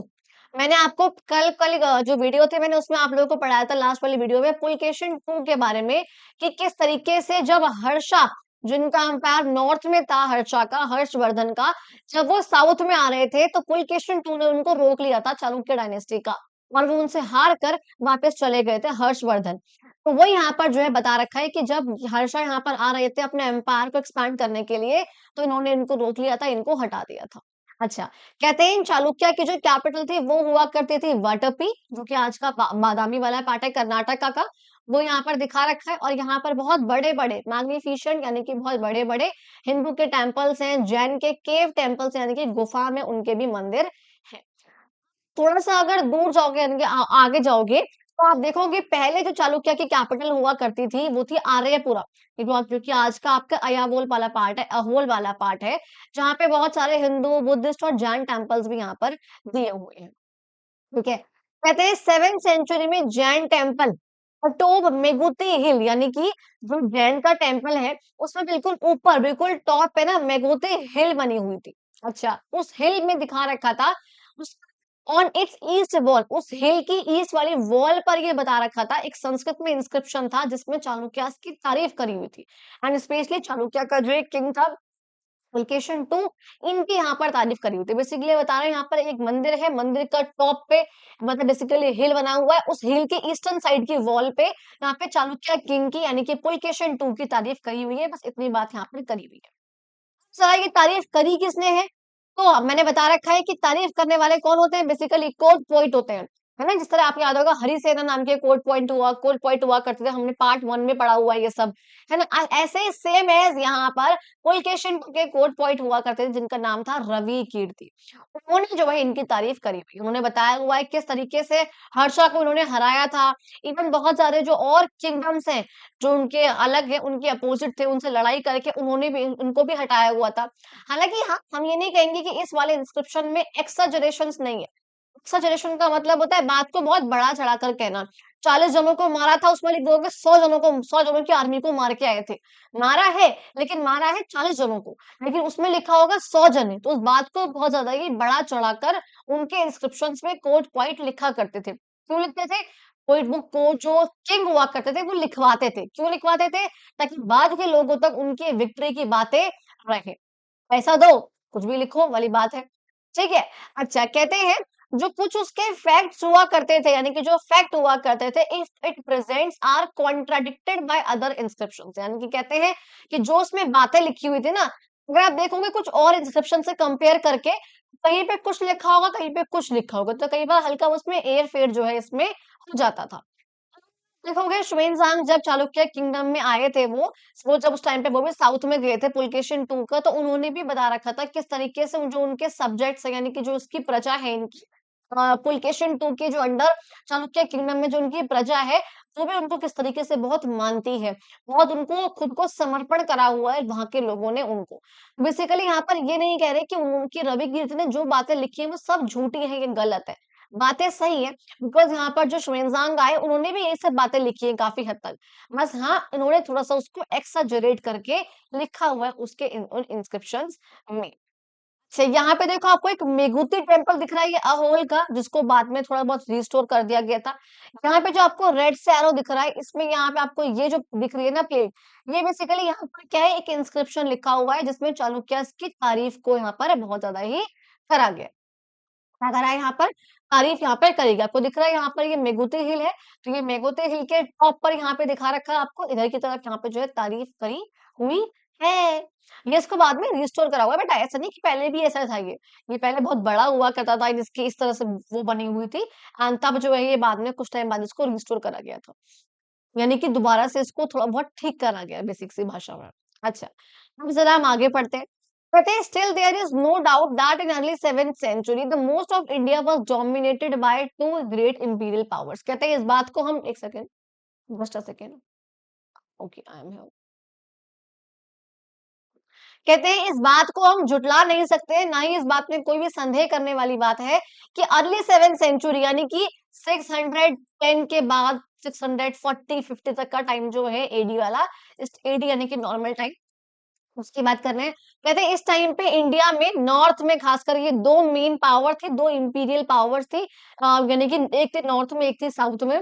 मैंने आपको कल कल जो वीडियो थे मैंने उसमें आप लोगों को पढ़ाया था लास्ट वाली वीडियो में पुलकेशिन टू के बारे में कि किस तरीके से जब हर्षा जिनका एम्पायर नॉर्थ में था हर्षा का हर्षवर्धन का जब वो साउथ में आ रहे थे तो पुलकेशिन टू ने उनको रोक लिया था चालुक्य डायनेस्टी का और वो उनसे हार कर वापस चले गए थे हर्षवर्धन। तो वो यहाँ पर जो है बता रखा है कि जब हर्षा यहाँ पर आ रहे थे अपने एम्पायर को एक्सपैंड करने के लिए तो इन्होंने इनको रोक लिया था, इनको हटा दिया था। अच्छा, कहते हैं इन चालुक्य की जो कैपिटल थी वो हुआ करती थी वाटपी जो कि आज का बादामी वाला पार्ट है कर्नाटका का। वो यहाँ पर दिखा रखा है और यहाँ पर बहुत बड़े-बड़े मैग्निफिसेंट यानी कि बहुत बड़े-बड़े हिंदू के टेम्पल्स हैं, जैन के केव टेम्पल्स यानी कि गुफा में उनके भी मंदिर हैं। थोड़ा-सा अगर दूर जाओगे यानी कि आगे जाओगे तो आप देखोगे पहले जो चालुक्य की कैपिटल हुआ करती थी, वो थी आर्यपुरा। ये जो कि आज का आपका अयावोल वाला पार्ट है, अहोल वाला पार्ट है, जहाँ पे बहुत सारे हिंदू, बुद्धिस्ट और जैन टेम्पल्स भी यहाँ पर दिए हुए हैं। ठीक है। कहते हैं 7th सेंचुरी में जैन टेम्पल टॉप मेगुती हिल, यानी कि जो जैन का टेम्पल है उसमें बिल्कुल ऊपर, बिल्कुल टॉप पे ना मेगुती हिल बनी हुई थी। अच्छा, उस हिल में दिखा रखा था, उस ऑन इट्स ईस्ट वॉल, उस हिल की ईस्ट वाली वॉल पर ये बता रखा था, एक संस्कृत में इंस्क्रिप्शन था जिसमें चाणक्यास की तारीफ करी हुई थी। एंड स्पेशली चाणक्य का जो एक किंग था पुलकेशन टू, इनकी यहाँ पर तारीफ करी हुई थी। बेसिकली बता रहे हैं यहाँ पर एक मंदिर है, मंदिर का टॉप पे मतलब बेसिकली हिल बना हुआ है, उस हिल के ईस्टर्न साइड की वॉल पे यहाँ पे चालुक्य किंग की यानी कि पुलकेशन टू की तारीफ करी हुई है। बस इतनी बात यहाँ पर करी हुई है। सर ये तारीफ करी किसने है? तो अब मैंने बता रखा है कि तारीफ करने वाले कौन होते हैं, बेसिकली कोर्ट पोइट होते हैं, है ना? जिस तरह आपको याद होगा हरिसेना नाम के कोर्ट पोइट हुआ करते थे, हमने पार्ट 1 में पढ़ा हुआ है ये सब, है ना? ऐसे सेम एज़ यहाँ पर पुलकेशिन के कोर्ट पोइट हुआ करते थे जिनका नाम था रवि कीर्ति। उन्होंने जो है इनकी तारीफ करी हुई। उन्होंने बताया हुआ है किस तरीके से हर्षा को उन्होंने हराया था। इवन बहुत सारे जो और किंगडम्स हैं, जो उनके अलग है, उनके अपोजिट थे, उनसे लड़ाई करके उन्होंने भी उनको भी हटाया हुआ था। हालाँकि हाँ, हम ये नहीं कहेंगे कि इस वाले इंस्क्रिप्शन में एक्सैजरेशंस नहीं है। एक्सैजरेशन का मतलब होता है बात को बहुत बढ़ा-चढ़ा कर कहना। 40 जनों को मारा था, उसमें लिख दोगे 100 जनों की आर्मी को मार के आए थे। मारा है, लेकिन मारा है 40 जनों को, लेकिन उसमें लिखा होगा 100 जने। तो उस बात को बहुत ज़्यादा ही बढ़ा-चढ़ा कर उनके इंस्क्रिप्शंस में कोट पॉइंट लिखा करते थे। क्यों लिखते थे? कोई बुक को जो किंग हुआ करते थे, वो लिखवाते थे। क्यों लिखवाते थे? ताकि बाद के लोगों तक उनकी विक्ट्री की बातें रहें। पैसा दो, कुछ भी लिखो वाली बात है। ठीक है? अच्छा कहते हैं जो कुछ उसके फैक्ट्स हुआ करते थे, यानी कि जो फैक्ट हुआ करते थे, if it presents are contradicted by other inscriptions, यानी कि कहते हैं कि जो उसमें बातें लिखी हुई थी ना, अगर आप देखोगे कुछ और इंस्क्रिप्शन से कंपेयर करके, कहीं पे कुछ लिखा होगा, कहीं पे कुछ लिखा होगा, तो कई बार हल्का उसमें हेर-फेर जो है इसमें हो जाता था। देखोगे शुवेनज़ांग जब चालुक्य किंगडम में आए थे वो जब उस टाइम पे वो भी साउथ में गए थे पुलकेशिन II का, तो उन्होंने भी बता रखा था किस तरीके से जो उनके सब्जेक्ट्स हैं, यानी कि जो उसकी प्रजा है इनकी पुलकेशिन II के जो अंडर चालुक्य किंगडम में जो उनकी प्रजा है, वो भी उनको किस तरीके से बहुत मानती है। बहुत उनको खुद को समर्पण करा हुआ है वहाँ के लोगों ने उनको। बेसिकली यहाँ पर ये नहीं कह रहे कि उनकी रवि कीर्ति ने जो बातें लिखी हैं वो सब झूठी हैं, ये गलत है। बातें सही है, बिकॉज़ यहाँ पर जो शुवेनज़ांग आए उन्होंने भी ये सब बातें लिखी हैं काफ़ी हद तक। बस हाँ, इन्होंने थोड़ा-सा उसको एक्साजरेट करके लिखा हुआ है उसके उन इंस्क्रिप्शंस में। अच्छा यहाँ पे देखो आपको एक मेगुती टेम्पल दिख रहा है ये अहोल का, जिसको बाद में थोड़ा बहुत रिस्टोर कर दिया गया था। यहाँ पे जो आपको रेड से एरो दिख रहा है, इसमें यहाँ पे आपको ये जो दिख रही है ना प्लेट, ये बेसिकली यहाँ पर क्या है, एक इंस्क्रिप्शन लिखा हुआ है जिसमें चाणक्यास की तारीफ को यहाँ पर बहुत ज़्यादा ही करा गया है। क्या करा है यहाँ पर? तारीफ यहाँ पर करी गई। आपको दिख रहा है यहाँ पर ये मेगुती हिल है, तो ये मेगुती हिल के टॉप पर यहाँ पे दिखा रखा है आपको, इधर की तरफ यहाँ पे जो है तारीफ करी हुई है। ये इसको बाद में रिस्टोर करा हुआ है, बट ऐसा नहीं कि पहले भी ऐसा था ये। ये पहले बहुत बड़ा हुआ करता था, जिसकी इस तरह से वो बनी हुई थी एंड तब जो है ये बाद में कुछ टाइम बाद इसको रिस्टोर करा गया था। यानी कि दोबारा से इसको थोड़ा बहुत ठीक करा गया बेसिक सी भाषा में। अच्छा, अब ज़रा हम आगे पढ़ते हैं। कहते हैं still there is no doubt that in early 7th century the most of India was dominated by 2 great imperial powers. कहते हैं इस बात को हम 1 second, just a second. Okay, I am here. कहते हैं इस बात को हम झुठला नहीं सकते, ना ही इस बात में कोई भी संदेह करने वाली बात है कि अर्ली 7th सेंचुरी यानी कि 610 के बाद 640-50 तक का टाइम जो है एडी वाला, इस एडी यानी कि नॉर्मल टाइम, उसकी बात कर रहे हैं। कहते हैं इस टाइम पे इंडिया में नॉर्थ में खासकर ये 2 मेन पावर थी, 2 इंपीरियल पावर्स थी। यानी कि एक थी नॉर्थ में, एक थी साउथ में।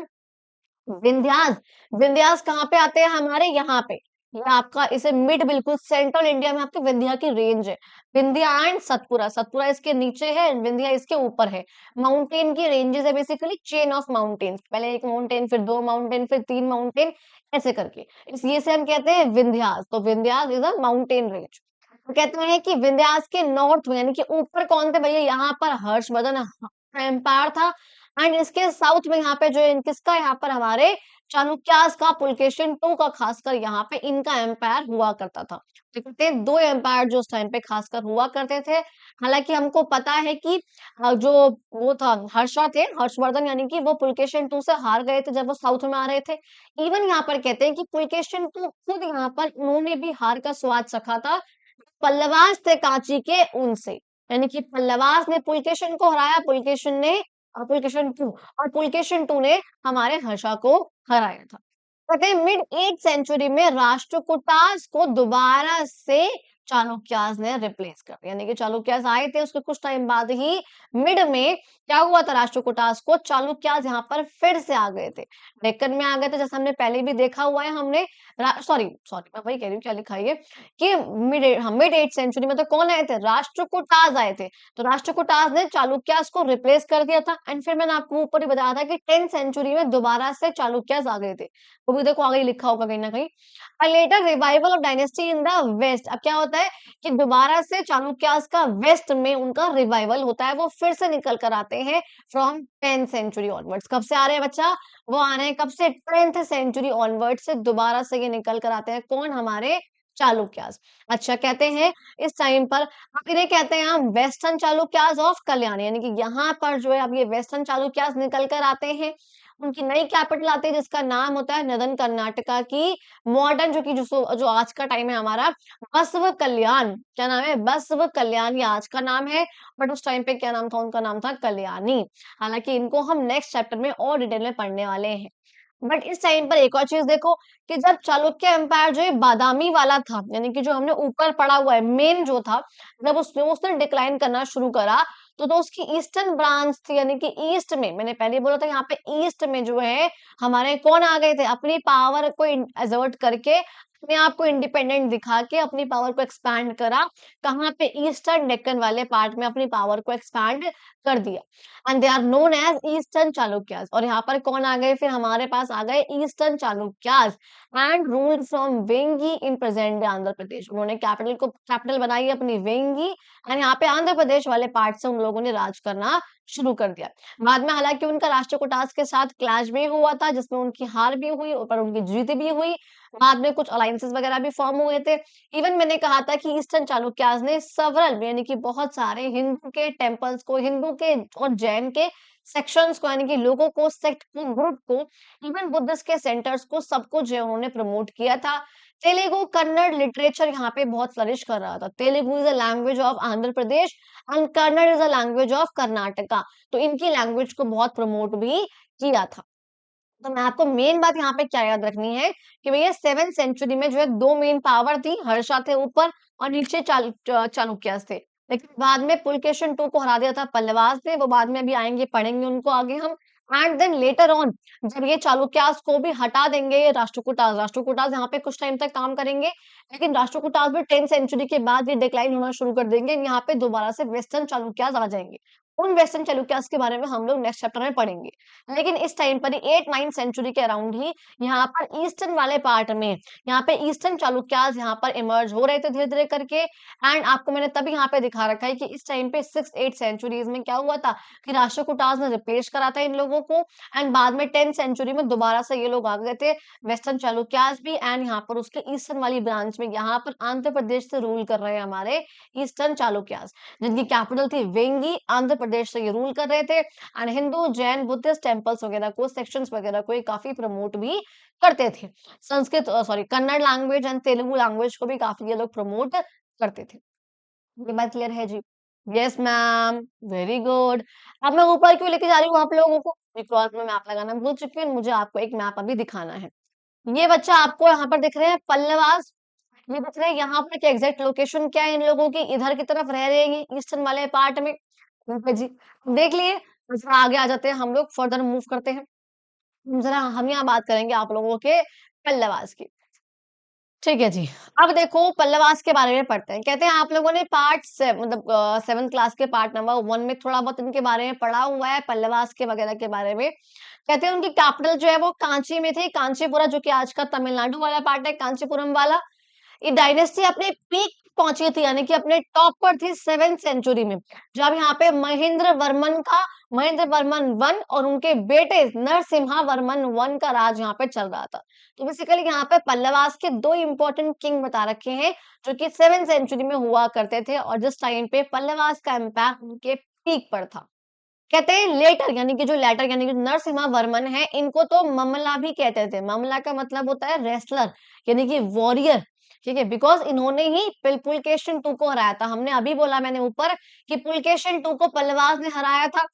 विंध्यास, विंध्यास कहाँ पे आते हैं हमारे यहाँ पे, ये आपका इसे मिड बिल्कुल सेंट्रल इंडिया में आपके विंध्या की रेंज है। विंध्या एंड सतपुरा, सतपुरा इसके नीचे है एंड विंध्या इसके ऊपर है। माउंटेन की रेंजेस है बेसिकली चेन ऑफ माउंटेन्स, पहले एक माउंटेन फिर 2 माउंटेन फिर 3 माउंटेन ऐसे करके। इस ये से हम कहते हैं विंध्यास, तो Vindhyas is a mountain range. तो कहते हैं कि विंध्यास के नॉर्थ में यानी कि ऊपर कौन थे भैया, यहाँ पर हर्षवर्धन एम्पायर था एंड इसके साउथ में यहाँ पे जो है किसका यहाँ पर हमारे चालुक्यास का, पुलकेशिन II का खासकर यहाँ पे इनका एम्पायर हुआ करता था। तो कहते हैं 2 एम्पायर जो उस टाइम पे खासकर हुआ करते थे। हालाँकि हमको पता है कि जो वो था हर्षा थे, हर्षवर्धन यानी कि वो पुलकेशिन II से हार गए थे जब वो साउथ में आ रहे थे। इवन यहाँ पर कहते हैं कि पुलकेशिन II खुद यहाँ पर उन्होंने भी हार का स्वाद चखा था, पल्लवास थे कांची के ऊन से। यानी कि पल्लवास ने पुलकेशिन को हराया, पुलकेशिन ने पुलकेशिन II और पुलकेशिन II ने हमारे हर्षा को हराया था। कहते हैं मिड 8th सेंचुरी में राष्ट्रकूटास को दोबारा से चालुक्यास ने रिप्लेस कर दिया। यानी कि चालुक्यास आए थे उसके कुछ टाइम बाद ही मिड में क्या हुआ था, राष्ट्रकूटास को चालुक्यास यहाँ पर फिर से आ गए थे। डेक्कन में आ गए थे, जैसे हमने पहले भी देखा हुआ है हमने सॉरी सॉरी मैं वही कह रही हूँ क्या लिखा है ये कि मिड 8th सेंचुरी में तो कौन आए थे, राष्ट्रकूटास आए थे। तो राष्ट्रकूटास ने चालुक्यास को रिप्लेस कर दिया था एंड फिर मैंने आपको ऊपर ही बताया था कि 10th सेंचुरी में दोबारा से चालुक्यास आ गए थे। वो भी देखो आगे ही लिखा होगा कहीं न कहीं। Later revival of dynasty in the west. अब क्या होता है कि दोबारा से चालुक्यास का वेस्ट में उनका रिवाइवल होता है, वो फिर से निकल कर आते हैं फ्रॉम 10th सेंचुरी ऑनवर्ड्स। कब से आ रहे हैं बच्चा? वो आ रहे हैं कब से? 10th सेंचुरी ऑनवर्ड्स से दोबारा से ये निकल कर आते हैं। कौन? हमारे चालुक्यास। अच्छा कहते हैं इस टाइम पर अब इन्हें कहते हैं हम वेस्टर्न चालुक्यास ऑफ कल्याणी, यानी कि यहाँ पर जो है अब ये वेस्टर्न चालुक्यास निकल कर आते हैं। उनकी नई कैपिटल आती है जिसका नाम होता है नदन कर्नाटका की मॉडर्न जो आज का टाइम है हमारा बसव कल्याण। क्या नाम है? बसव कल्याण ये आज का नाम है, बट उस टाइम पे क्या नाम था? उनका नाम था कल्याणी। हालांकि इनको हम नेक्स्ट चैप्टर में और डिटेल में पढ़ने वाले हैं। बट इस टाइम पर एक और चीज देखो कि जब चालुक्य एम्पायर जो है बादामी वाला था, यानी कि जो हमने ऊपर पढ़ा हुआ है मेन जो था, जब उसने डिक्लाइन करना शुरू करा तो उसकी ईस्टर्न ब्रांच थी, यानी कि ईस्ट में मैंने पहले बोला था यहाँ पे ईस्ट में जो है हमारे कौन आ गए थे, अपनी पावर को एजर्ट करके अपने आप को इंडिपेंडेंट दिखा के अपनी पावर को एक्सपैंड करा। कहाँ पे? ईस्टर्न डेक्कन वाले पार्ट में अपनी पावर को एक्सपैंड कर दिया and they are known as eastern Chalukyas. और यहाँ पर कौन आ गए? फिर हमारे पास आ गए eastern Chalukyas and ruled from Vengi in present day Andhra Pradesh. उन्होंने कैपिटल बनाई अपनी वेंगी एंड यहाँ पे आंध्र प्रदेश वाले पार्ट से उन लोगों ने राज करना शुरू कर दिया। बाद में हालांकि उनका राष्ट्रकूटास के साथ क्लैश भी हुआ था जिसमें उनकी हार भी हुई पर उनकी जीत भी हुई। बाद में कुछ अलायंसेस वगैरह भी फॉर्म हुए थे। इवन मैंने कहा था कि ईस्टर्न चालुक्यास ने सवरल यानी कि बहुत सारे हिंदू के टेम्पल्स को, हिंदू के और जैन के सेक्शंस को, यानी कि लोगों को, सेक्ट को, ग्रुप को, इवन बुद्धिस्ट के सेंटर्स को, सबको जो है उन्होंने प्रमोट किया था। तेलुगु कन्नड़ लिटरेचर यहाँ पे बहुत फ्लरिश कर रहा था। Telugu is a language of Andhra Pradesh and Kannada is a language of Karnataka. तो इनकी लैंग्वेज को बहुत प्रमोट भी किया था। तो मैं आपको मेन बात यहाँ पे क्या याद रखनी है कि भैया 7th सेंचुरी में जो है 2 मेन पावर थी, हर्षा थे ऊपर और नीचे चालुक्यास थे। लेकिन बाद में पुलकेशिन II को हरा दिया था पल्लवास ने, वो बाद में अभी आएंगे, पढ़ेंगे उनको आगे हम। एंड देन लेटर ऑन जब ये चालुक्यास को भी हटा देंगे, ये राष्ट्रकूटास यहाँ पे कुछ टाइम तक काम करेंगे, लेकिन राष्ट्रकूटास भी 10th सेंचुरी के बाद ये डिक्लाइन होना शुरू कर देंगे। यहाँ पे दोबारा से वेस्टर्न चालुक्यास आ जाएंगे। उन वेस्टर्न चालुक्यास के बारे में हम लोग नेक्स्ट चैप्टर में पढ़ेंगे। लेकिन इस टाइम पर 8-9 सेंचुरी के अराउंड ही यहाँ पर ईस्टर्न वाले पार्ट में यहाँ पे ईस्टर्न चालुक्यास यहाँ पर इमर्ज हो रहे थे धीरे धीरे करके। एंड आपको मैंने तभी यहाँ पे दिखा रखा है कि इस टाइम पे 6-8 सेंचुरीज में क्या हुआ था कि राष्ट्रकूटास ने रिप्लेस करा था इन लोगों को एंड बाद में 10th सेंचुरी में दोबारा से ये लोग आ गए थे, वेस्टर्न चालुक्यास भी। एंड यहाँ पर उसके ईस्टर्न वाली ब्रांच में यहाँ पर आंध्र प्रदेश से रूल कर रहे हैं हमारे ईस्टर्न चालुक्यास, जिनकी कैपिटल थी वेंगी। आंध्र प्रदेश से ये रूल कर रहे थे and Hindu, Jain, Buddhist temples वगैरह को, सेक्शंस वगैरह को ये काफी प्रमोट भी करते थे। Sanskrit sorry Kannada language and Telugu language को भी काफी ये लोग प्रमोट करते थे। ये बात क्लियर है जी? Yes ma'am, very good. अब मैं ऊपर क्यों लेके जा रही हूँ आप लोगों को? बिकॉज मैं मैप लगाना भूल चुकी हूँ, मुझे आपको एक मैप अभी दिखाना है। ये बच्चा आपको यहाँ पर दिख रहे हैं पल्लवास, ये दिख रहे हैं यहाँ पर कि एग्जैक्ट लोकेशन क्या है इन लोगों की, इधर की तरफ रह रहे हैं ईस्टर्न वाले पार्ट में। ठीक है जी, देख लिए। तो जरा आगे आ जाते हैं, हम लोग फर्दर मूव करते हैं। जरा हम यहाँ बात करेंगे आप लोगों के पल्लवास की। ठीक है जी। अब देखो पल्लवास के बारे में पढ़ते हैं। कहते हैं आप लोगों ने पार्ट से मतलब 7th क्लास के पार्ट नंबर 1 में थोड़ा बहुत इनके बारे में पढ़ा हुआ है, पल्लवास के वगैरह के बारे में। कहते हैं उनकी कैपिटल जो है वो कांची में थी, कांचीपुरा, जो कि आज का तमिलनाडु वाला पार्ट है, कांचीपुरम वाला। ये डायनेस्टी अपने पीक पहुंची थी, यानी कि अपने टॉप पर थी 7th सेंचुरी में, जब यहाँ पे महेंद्र वर्मन वन और उनके बेटे नरसिम्हा वर्मन वन का राज यहाँ पे चल रहा था। तो बेसिकली यहाँ पे पल्लवास के दो इंपॉर्टेंट किंग बता रखे हैं, जो कि 7th सेंचुरी में हुआ करते थे और जिस टाइम पे पल्लवास का एम्पायर उनके पीक पर था। कहते हैं लेटर, यानी कि जो लेटर यानी कि नरसिम्हा वर्मन है, इनको तो ममला भी कहते थे। ममला का मतलब होता है रेसलर, यानी कि वॉरियर। ठीक है, बिकॉज इन्होंने ही पुलकेशिन टू को हराया था। हमने अभी बोला मैंने ऊपर कि पुलकेशिन टू को पल्लवास ने हराया था,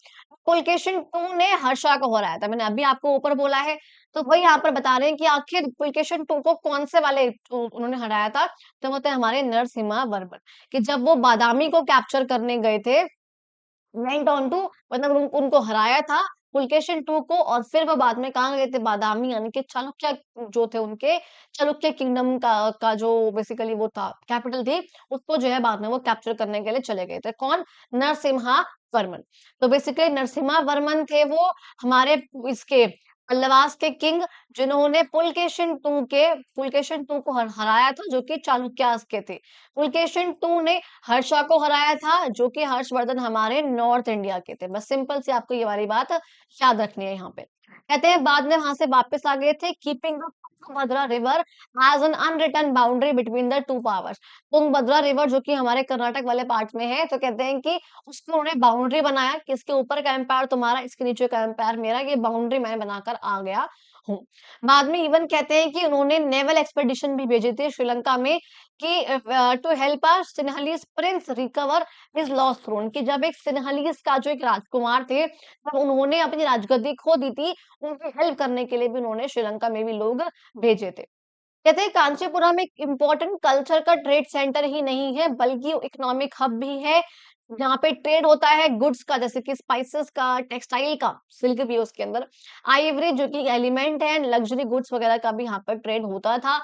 पुलकेशिन टू ने हर्षा को हराया था। मैंने अभी आपको ऊपर बोला है, तो वही यहाँ पर बता रहे हैं कि आखिर पुलकेशिन टू को कौन से वाले उन्होंने हराया था। तो वो थे हमारे नरसिम्हा वर्मन, कि जब वो बादामी को कैप्चर करने गए थे, वेंट ऑन टू, मतलब उनको हराया था पुलकेशिन टू को, और फिर वो बाद में कहाँ गए थे, बादामी यानी कि चालुक्य जो थे उनके, चालुक्य किंगडम का जो बेसिकली वो था कैपिटल थी, उसको जो है बाद में वो कैप्चर करने के लिए चले गए थे। कौन? नरसिम्हा वर्मन। तो बेसिकली नरसिम्हा वर्मन थे वो हमारे इसके पल्लवास के किंग, जिन्होंने पुलकेशिन टू को हराया था, जो कि चालुक्यास के थे। पुलकेशिन टू ने हर्षा को हराया था, जो कि हर्षवर्धन हमारे नॉर्थ इंडिया के थे। बस सिंपल सी आपको ये वाली बात याद रखनी है यहाँ पे। कहते हैं बाद में वहां से वापस आ गए थे, keeping the Tungabhadra river as an unwritten boundary between the two powers. Tungabhadra river जो कि हमारे कर्नाटक वाले पार्ट में है, तो कहते हैं कि उसको उन्होंने बाउंड्री बनाया कि इसके ऊपर का एम्पायर तुम्हारा, इसके नीचे का एम्पायर मेरा, ये बाउंड्री मैं बनाकर आ गया हूँ। बाद में इवन कहते हैं कि उन्होंने नेवल एक्सपेडिशन भी भेजे थे श्रीलंका में, कि to help us Sinhalese prince recover his lost throne, कि जब एक सिन्हलीज का जो एक राजकुमार थे, तब उन्होंने अपनी राजगद्दी खो दी थी, उनकी हेल्प करने के लिए भी उन्होंने श्रीलंका में भी लोग भेजे थे। कहते हैं कांचीपुरम एक इम्पोर्टेंट कल्चर का ट्रेड सेंटर ही नहीं है, बल्कि इकोनॉमिक हब भी है, जहाँ पे ट्रेड होता है गुड्स का, जैसे कि स्पाइसेस का, टेक्सटाइल का, सिल्क भी है उसके अंदर, आइवरी जो कि एलिमेंट है, लग्जरी गुड्स वगैरह का भी यहाँ पर ट्रेड होता था।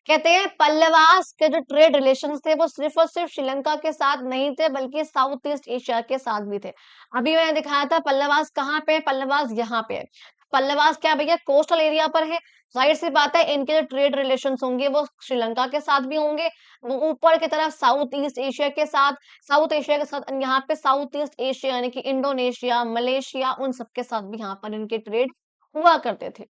कहते हैं पल्लवास के जो ट्रेड रिलेशंस थे वो सिर्फ और सिर्फ श्रीलंका के साथ नहीं थे, बल्कि साउथ ईस्ट एशिया के साथ भी थे। अभी मैंने दिखाया था पल्लवास कहाँ पे है, पल्लवास यहाँ पे है। पल्लवास क्या भैया कोस्टल एरिया पर है, जाहिर सी बात है इनके जो ट्रेड रिलेशंस होंगे वो श्रीलंका के साथ भी होंगे, वो ऊपर की तरफ साउथ एशिया के साथ यहाँ पे साउथ ईस्ट एशिया यानी कि इंडोनेशिया, मलेशिया, उन सबके साथ भी यहाँ पर इनके ट्रेड हुआ करते थे।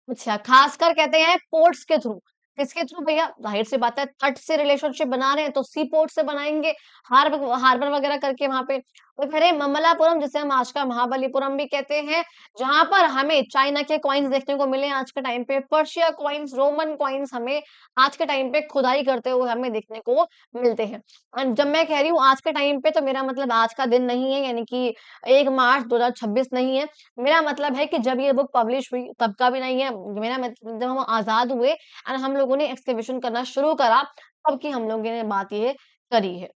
अच्छा, खासकर कहते हैं पोर्ट्स के थ्रू। किसके थ्रू भैया? ज़ाहिर सी बात है तट से रिलेशनशिप बना रहे हैं तो सी पोर्ट से बनाएँगे, हार्बर वगैरह करके वहाँ पे। तो कह रहे ममल्लापुरम, जिसे हम आज का महाबलीपुरम भी कहते हैं, जहाँ पर हमें चाइना के कॉइन्स देखने को मिले आज के टाइम पे, पर्शिया कॉइन्स, रोमन कॉइन्स हमें आज के टाइम पे खुदाई करते हुए हमें देखने को मिलते हैं। जब मैं कह रही हूँ आज के टाइम पे, तो मेरा मतलब आज का दिन नहीं है, यानी कि 1 मार्च 2026 नहीं है। मेरा मतलब है कि जब ये बुक पब्लिश हुई तब का भी नहीं है। मेरा मतलब जब हम आज़ाद हुए और हम लोगों ने एक्सकवेशन करना शुरू करा, तब की हम लोगों ने बात ये करी है।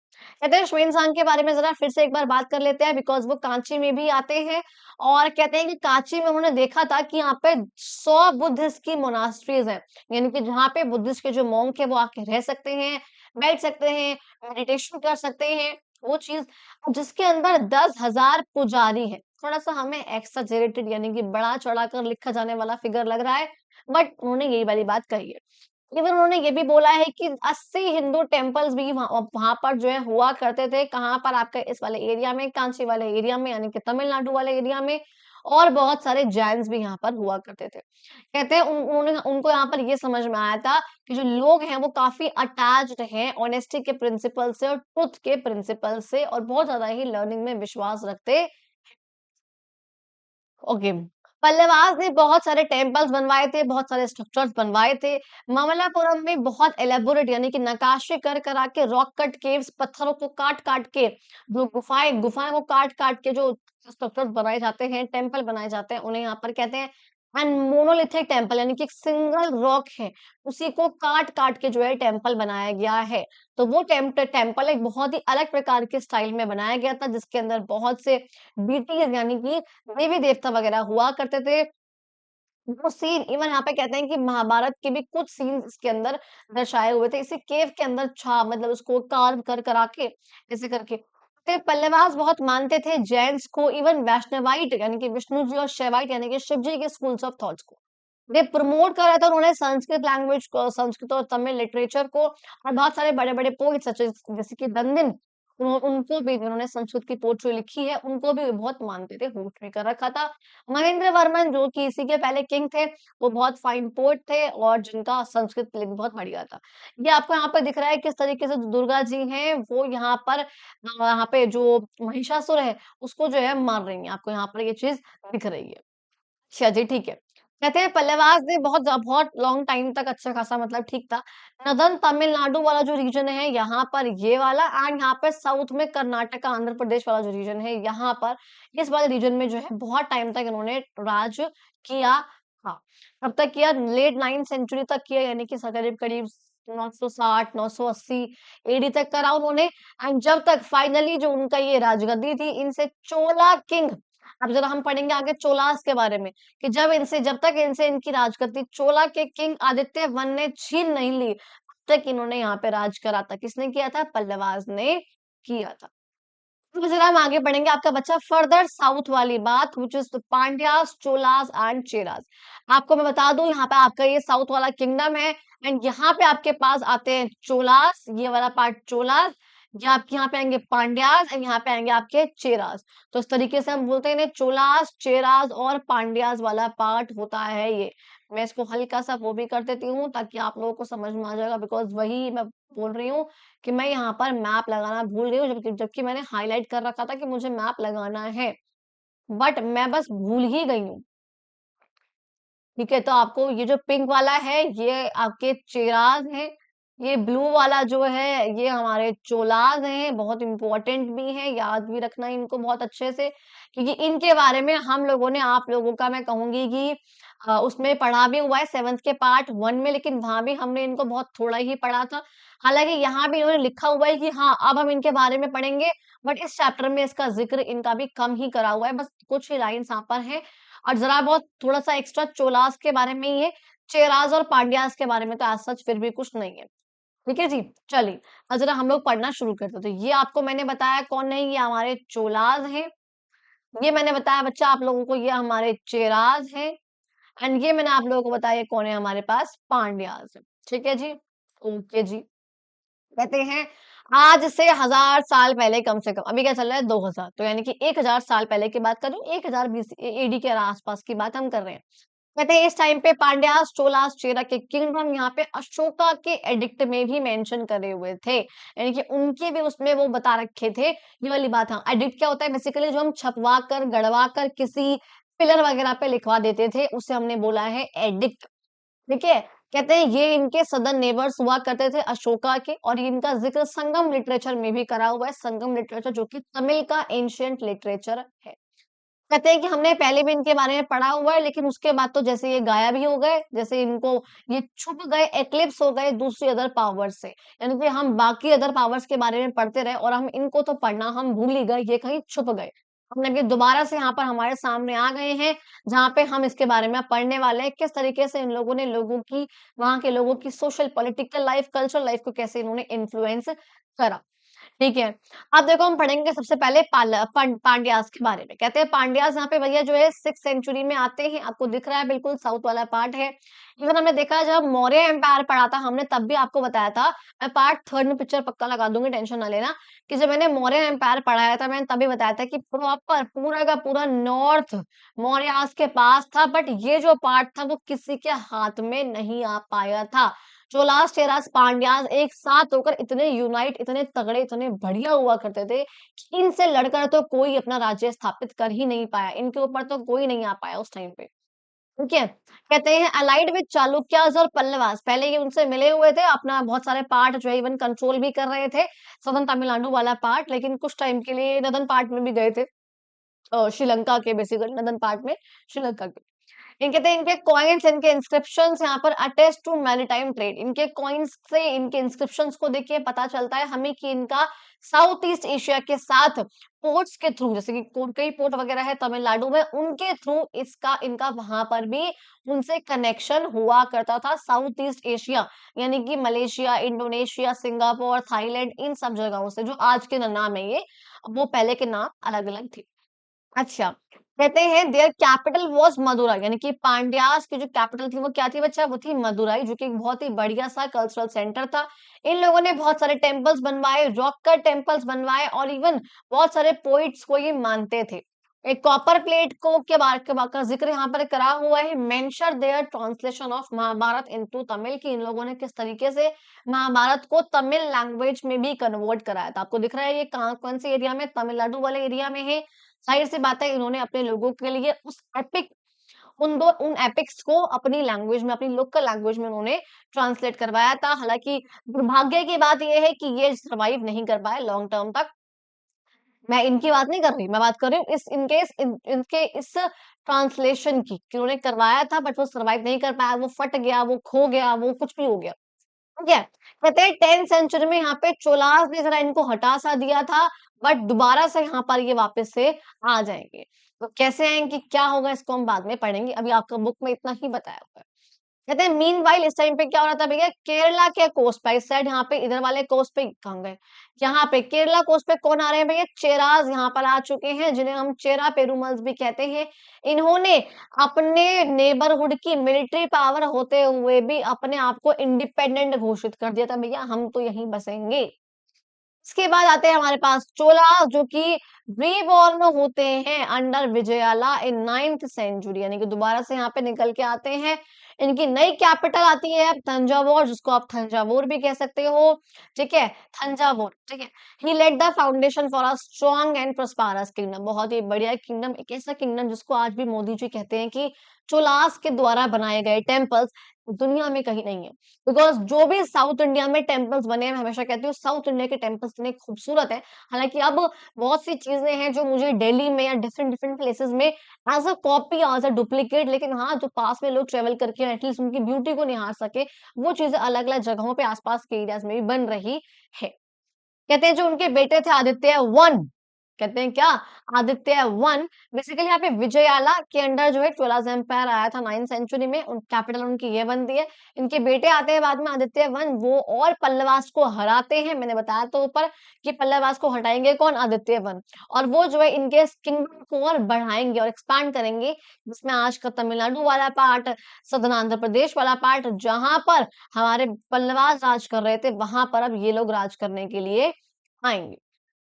कहते हैं श्वेनसांग के बारे में ज़रा फिर से एक बार बात कर लेते हैं, बिकॉज़ वो कांची में भी आते हैं, और कहते हैं कि कांची में उन्होंने देखा था कि यहाँ पे 100 बुद्धिस्ट की मोनास्ट्रीज़ हैं। यानी कि जहाँ पे बुद्धिस्ट के जो मोंक हैं वो आके रह सकते हैं, बैठ सकते हैं, मेडिटेशन कर सकते हैं, वो चीज़, जिसके अंदर 10,000 पुजारी हैं। थोड़ा-सा हमें एक्साजरेटेड यानी कि बढ़ा-चढ़ा कर लिखा जाने वाला फिगर लग रहा है, बट उन्होंने यही वाली बात कही है। इवन उन्होंने ये भी बोला है कि 80 हिंदू टेम्पल्स भी वहाँ पर जो है हुआ करते थे। कहाँ पर? आपके इस वाले एरिया में, कांची वाले एरिया में, यानी कि तमिलनाडु वाले एरिया में, और बहुत सारे जैन्स भी यहाँ पर हुआ करते थे। कहते हैं उन्होंने उनको यहाँ पर ये समझ में आया था कि जो लोग हैं वो काफ़ी अटैच्ड हैं ऑनेस्टी के प्रिंसिपल से और ट्रुथ के प्रिंसिपल से, और बहुत ज़्यादा ही लर्निंग में विश्वास रखते। ओके। पल्लवास ने बहुत सारे टेम्पल्स बनवाए थे, बहुत सारे स्ट्रक्चर्स बनवाए थे। ममल्लापुरम में बहुत एलेबोरेट यानी कि नक्काशी कर करा के रॉक कट केव्स, पत्थरों को काट-काट के, जो गुफाएँ गुफाएँ को काट-काट के जो स्ट्रक्चर्स बनाए जाते हैं, टेम्पल बनाए जाते हैं, उन्हें यहाँ पर कहते हैं। एंड मोनोलिथिक टेम्पल यानी कि एक सिंगल रॉक है, उसी को काट-काट के जो है टेम्पल बनाया गया है। तो वो टेम्पल एक बहुत ही अलग प्रकार के स्टाइल में बनाया गया था, जिसके अंदर बहुत से डीटीज़ यानी कि देवी-देवता वगैरह हुआ करते थे। वो सीन इवन यहाँ पे कहते हैं कि महाभारत के भी कुछ सीन्स इसके अंदर दर्शाए हुए थे। इसी केव के अंदर मतलब उसको कार्व कर करा के ऐसे करके। तो पल्लवास बहुत मानते थे जैन्स को, इवन वैष्णवाइट यानी कि विष्णु जी और शैवाइट यानी कि शिव जी के स्कूल्स ऑफ थॉट्स को। दे प्रमोट करा था उन्होंने संस्कृत लैंग्वेज को, संस्कृत और तमिल लिटरेचर को, और बहुत सारे बड़े-बड़े पोएट्स सच जैसे कि दंदिन, उनको भी उन्होंने संस्कृत की पोट्री लिखी है, उनको भी वो बहुत मानते थे, होस्ट भी कर रखा था। महेंद्र वर्मन जो कि इसी के पहले किंग थे, वो बहुत फाइन पोएट थे और जिनका संस्कृत लिख बहुत बढ़िया था। ये आपको यहाँ पे दिख रहा है किस तरीके से दुर्गा जी हैं, वो यहाँ पर यहाँ पे जो महिषासुर है, उसको जो है मार रही हैं। आपको यहाँ पर ये चीज़ दिख रही है। अच्छा जी, ठीक है। कहते हैं पल्लवास ने बहुत लॉन्ग टाइम तक अच्छा खासा मतलब ठीक था। नदर्न तमिलनाडु वाला जो रीजन है यहाँ पर ये वाला, एंड यहाँ पे साउथ में कर्नाटक, आंध्र प्रदेश वाला जो रीजन है यहाँ पर, इस वाले रीजन में जो है बहुत टाइम तक इन्होंने राज किया था। कब तक किया? लेट 9th सेंचुरी तक किया, यानी कि करीब-करीब 960 980 एडी तक करा उन्होंने। एंड जब तक फाइनली जो उनका ये राजगद्दी थी, इनसे चोला किंग, अब जरा हम पढ़ेंगे आगे चोलास के बारे में, कि जब तक इनसे इनकी राजगद्दी चोला के किंग आदित्य वन ने छीन नहीं ली, तब तक इन्होंने यहाँ पे राज करा था। किसने किया था? पल्लवास ने किया था। तो जरा हम आगे बढ़ेंगे, आपका बच्चा फर्दर साउथ वाली बात, which is Pandyas, Cholas and Cheras. आपको मैं बता दूं, यहाँ पे आपका ये साउथ वाला किंगडम है, एंड यहाँ पे आपके पास आते हैं चोलास, ये वाला पार्ट चोलास, ये आपके यहाँ पे आएंगे पांड्यास, एंड यहाँ पे आएंगे आपके चेरास। तो इस तरीके से हम बोलते हैं इन्हें चोलास, चेरास और पांड्यास वाला पार्ट होता है ये। मैं इसको हल्का सा वो भी कर देती हूँ ताकि आप लोगों को समझ में आ जाएगा, बिकॉज वही मैं बोल रही हूँ कि मैं यहाँ पर मैप लगाना भूल गई हूँ, जबकि जबकि मैंने हाइलाइट कर रखा था कि मुझे मैप लगाना है, बट मैं बस भूल ही गई हूँ। ठीक है, तो आपको ये जो पिंक वाला है ये आपके चेराज हैं, ये ब्लू वाला जो है ये हमारे चोलाज हैं, बहुत इंपॉर्टेंट भी है, याद भी रखना इनको बहुत अच्छे से, क्योंकि इनके बारे में हम लोगों ने, आप लोगों का मैं कहूंगी कि उसमें पढ़ा भी हुआ है 7th के पार्ट 1 में, लेकिन वहां भी हमने इनको बहुत थोड़ा ही पढ़ा था। हालांकि यहाँ भी इन्होंने लिखा हुआ है कि हाँ अब हम इनके बारे में पढ़ेंगे, बट इस चैप्टर में इसका जिक्र इनका भी कम ही करा हुआ है, बस कुछ ही लाइन्स यहाँ पर हैं। और जरा बहुत थोड़ा-सा एक्स्ट्रा चोलास के बारे में ही है, चेरास और पांड्यास के बारे में तो एज़ सच फिर भी कुछ नहीं है। ठीक है जी? चलिए, अब जरा हम लोग पढ़ना शुरू करते हैं। तो ये आपको मैंने बताया कौन है, ये हमारे चोलास हैं। ये मैंने बताया बच्चा आप लोगों को, ये हमारे चेरास हैं, एंड ये मैंने आप लोगों को बताया कौन है हमारे पास, पांड्यास। ठीक है जी? ओके जी। कहते हैं आज से 1000 साल पहले, कम से कम अभी क्या चल रहा है 2000, तो यानी कि 1000 साल पहले की बात कर रही हूँ, 1000 बीसी एडी के आसपास की बात हम कर रहे हैं। कहते हैं इस टाइम पे पांड्यास, चोलास, चेरा के किंगडम यहाँ पे अशोका के एडिक्ट में भी मेंशन करे हुए थे, यानी कि उनके भी उसमें वो बता रखे थे। ये वाली बात, हाँ, एडिक्ट क्या होता है? बेसिकली जो हम छपवा कर, गढ़वा कर किसी पिलर वगैरह पे लिखवा देते थे, उसे हमने बोला है एडिक्ट। ठीक है? कहते हैं ये इनके सदर नेबर्स हुआ करते थे अशोका के, और इनका ज़िक्र संगम लिटरेचर में भी करा हुआ है। संगम लिटरेचर जो कि तमिल का एंशिएंट लिटरेचर है। कहते हैं कि हमने पहले भी इनके बारे में पढ़ा हुआ है, लेकिन उसके बाद तो जैसे ये गायब ही हो गए, जैसे इनको ये छुप गए, एक्लिप्स हो गए दूसरी अदर पावर्स से। यानी कि हम बाकी अदर पावर्स के बारे में पढ़ते रहे और हम इनको तो पढ़ना हम भूल ही गए, ये कहीं छुप गए। हमने अभी दोबारा से यहाँ पर हमारे सामने आ गए हैं, जहाँ पे हम इसके बारे में पढ़ने वाले हैं, किस तरीके से इन लोगों ने लोगों की, वहाँ के लोगों की social, political life, cultural life को कैसे इन्होंने इन्फ्लुएंस करा। ठीक है। अब देखो हम पढ़ेंगे सबसे पहले पांड्यास के बारे में। कहते हैं पांड्यास यहाँ पे भैया जो है 6th सेंचुरी में आते हैं। आपको दिख रहा है बिल्कुल साउथ वाला पार्ट है। इवन हमने देखा जब मौर्य एम्पायर पढ़ा था हमने, तब भी आपको बताया था। मैं पार्ट 3 में पिक्चर पक्का लगा दूंगी, टेंशन ना लेना, कि जब मैंने मौर्य एम्पायर पढ़ाया था मैंने तभी बताया था कि प्रॉपर पूरा का पूरा नॉर्थ मौर्यास के पास था, बट ये जो पार्ट था वो किसी के हाथ में नहीं आ पाया था। चोलास, चेरास, पांड्यास एक साथ होकर इतने यूनाइट, इतने तगड़े, इतने बढ़िया हुआ करते थे कि इनसे लड़कर तो कोई अपना राज्य स्थापित कर ही नहीं पाया। इनके ऊपर तो कोई नहीं आ पाया उस टाइम पे। ठीक है? कहते हैं अलाइड विद चालुक्यास और पल्लवास, पहले ये उनसे मिले हुए थे, अपना बहुत सारे पार्ट जो है इवन कंट्रोल भी कर रहे थे, सदर्न तमिलनाडु वाला पार्ट, लेकिन कुछ टाइम के लिए नदर्न पार्ट में भी गए थे। श्रीलंका के, बेसिकली नदर्न पार्ट में श्रीलंका के। कहते हैं इनके कॉइन्स, इनके इंस्क्रिप्शंस यहाँ पर अटेस्ट टू मैरीटाइम ट्रेड। इनके कॉइन्स से, इनके इंस्क्रिप्शंस को देखिए पता चलता है हमें कि इनका साउथ ईस्ट एशिया के साथ पोर्ट्स के थ्रू, जैसे कि कई पोर्ट वगैरह है तमिलनाडु में, उनके थ्रू इसका, इनका वहां पर भी उनसे कनेक्शन हुआ करता था। साउथ ईस्ट एशिया यानी कि मलेशिया, इंडोनेशिया, सिंगापुर, थाईलैंड, इन सब जगहों से, जो आज के नाम है ये, वो पहले के नाम अलग अलग थे। अच्छा, कहते हैं देयर कैपिटल वाज़ मदुराई, यानी कि पांड्यास की जो कैपिटल थी वो क्या थी बच्चा? वो थी मदुराई, जो कि एक बहुत ही बढ़िया-सा कल्चरल सेंटर था। इन लोगों ने बहुत सारे टेम्पल्स बनवाए, रॉक कट टेम्पल्स बनवाए और इवन बहुत सारे पोएट्स को ये मानते थे। एक कॉपर प्लेट को के बारे के बा का ज़िक्र यहाँ पर करा हुआ है, mention their translation of Mahabharata into Tamil, कि इन लोगों ने किस तरीके से महाभारत को तमिल लैंग्वेज में भी कन्वर्ट कराया था। आपको दिख रहा है ये कहाँ कौन-से एरिया में? तमिलनाडु वाले एरिया में है। ज़ाहिर-सी बात है इन्होंने अपने लोगों के लिए उन एपिक्स को अपनी लैंग्वेज में, अपनी लोकल लैंग्वेज में उन्होंने ट्रांसलेट करवाया था। हालाँकि दुर्भाग्य की बात ये है कि ये सर्वाइव नहीं कर पाए लॉन्ग टर्म तक। मैं इनकी बात नहीं कर रही, मैं बात कर रही हूँ इस इन केस इन इनके इस ट्रांसलेशन की, कि उन्होंने करवाया था बट वो सर्वाइव नहीं कर पाया, वो फट गया, वो खो गया, वो कुछ भी हो गया। ठीक है? कहते हैं 10th सेंचुरी में यहाँ पे चोलास ने ज़रा इनको हटा-सा दिया था, बट दोबारा से यहाँ पर ये वापस से आ जाएँगे। तो कैसे आएँगे, क्या होगा, इसको हम बाद में पढ़ेंगे, अभी आपको बुक में इतना ही बताया हुआ है। कहते हैं मीनवाइल इस टाइम पे क्या हो रहा था भैया, केरला के कोस्ट पे, इस साइड यहाँ पे इधर वाले कोस्ट पे कहाँ गए? यहाँ पे केरला कोस्ट पे कौन आ रहे हैं भैया? चेरास यहाँ पर आ चुके हैं, जिन्हें हम चेरा पेरुमल्स भी कहते हैं। इन्होंने अपने नेबरहुड की मिलिट्री पावर होते हुए भी अपने आप को इंडिपेंडेंट घोषित कर दिया था, भैया हम तो यहीं बसेंगे। इसके बाद आते हैं हमारे पास चोला, जो कि रीबॉर्न होते हैं अंडर विजयाला इन 9th सेंचुरी, यानी कि दोबारा से यहाँ पे निकल के आते हैं। इनकी नई कैपिटल आती है अब तंजावुर, जिसको आप थंजावुर भी कह सकते हो, ठीक है? थंजावुर, ठीक है? He laid the foundation for a strong and prosperous kingdom, बहुत ही बढ़िया किंगडम, एक ऐसा किंगडम जिसको आज भी मोदी जी कहते हैं कि चोलास के द्वारा बनाए गए टेम्पल्स दुनिया में कहीं नहीं है। बिकॉज़ जो भी साउथ इंडिया में टेम्पल्स बने हैं, मैं हमेशा कहती हूँ साउथ इंडिया के टेम्पल्स इतने खूबसूरत हैं। हालाँकि अब बहुत सी चीज़ें हैं जो मुझे दिल्ली में या डिफरेंट डिफरेंट प्लेसेस में as a copy, as a duplicate, लेकिन हाँ, जो पास में लोग ट्रैवल करके एटलीस्ट उनकी ब्यूटी को निहार सके, वो चीज़ें अलग-अलग जगहों पे आस-पास के एरियाज़ में भी बन रही है। कहते हैं जो उनके बेटे थे आदित्य वन, कहते हैं क्या? आदित्य वन, बेसिकली यहाँ पे विजयाला के अंडर जो है चोलास एम्पायर आया था 9th सेंचुरी में, उन कैपिटल उनकी ये बनती है। इनके बेटे आते हैं बाद में आदित्य वन, वो और पल्लवास को हराते हैं। मैंने बताया तो ऊपर कि पल्लवास को हटाएँगे कौन? आदित्य वन, और वो जो है इनके किंगडम को और बढ़ाएँगे और एक्सपैंड करेंगे, जिसमें आज का तमिलनाडु वाला पार्ट, सदर्न आंध्र प्रदेश वाला पार्ट, जहाँ पर हमारे पल्लवास राज कर रहे थे, वहाँ पर अब ये लोग राज करने के लिए आएँगे।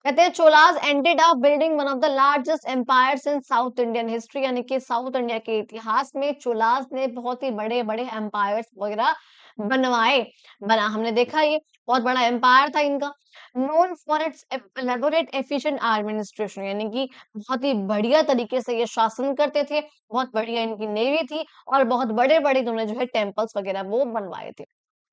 कहते हैं Cholas ended up building one of the largest empires in south Indian history, यानी कि साउथ इंडिया के इतिहास में चोलास ने बहुत ही बड़े-बड़े एम्पायर्स वगैरह बनवाए। बना हमने देखा ये बहुत बड़ा एम्पायर था इनका। Known for its elaborate efficient administration, यानी कि बहुत ही बढ़िया तरीके से ये शासन करते थे। बहुत बढ़िया इनकी नेवी थी और बहुत बड़े-बड़े इन्होंने जो है टेम्पल्स वगैरह वो बनवाए थे।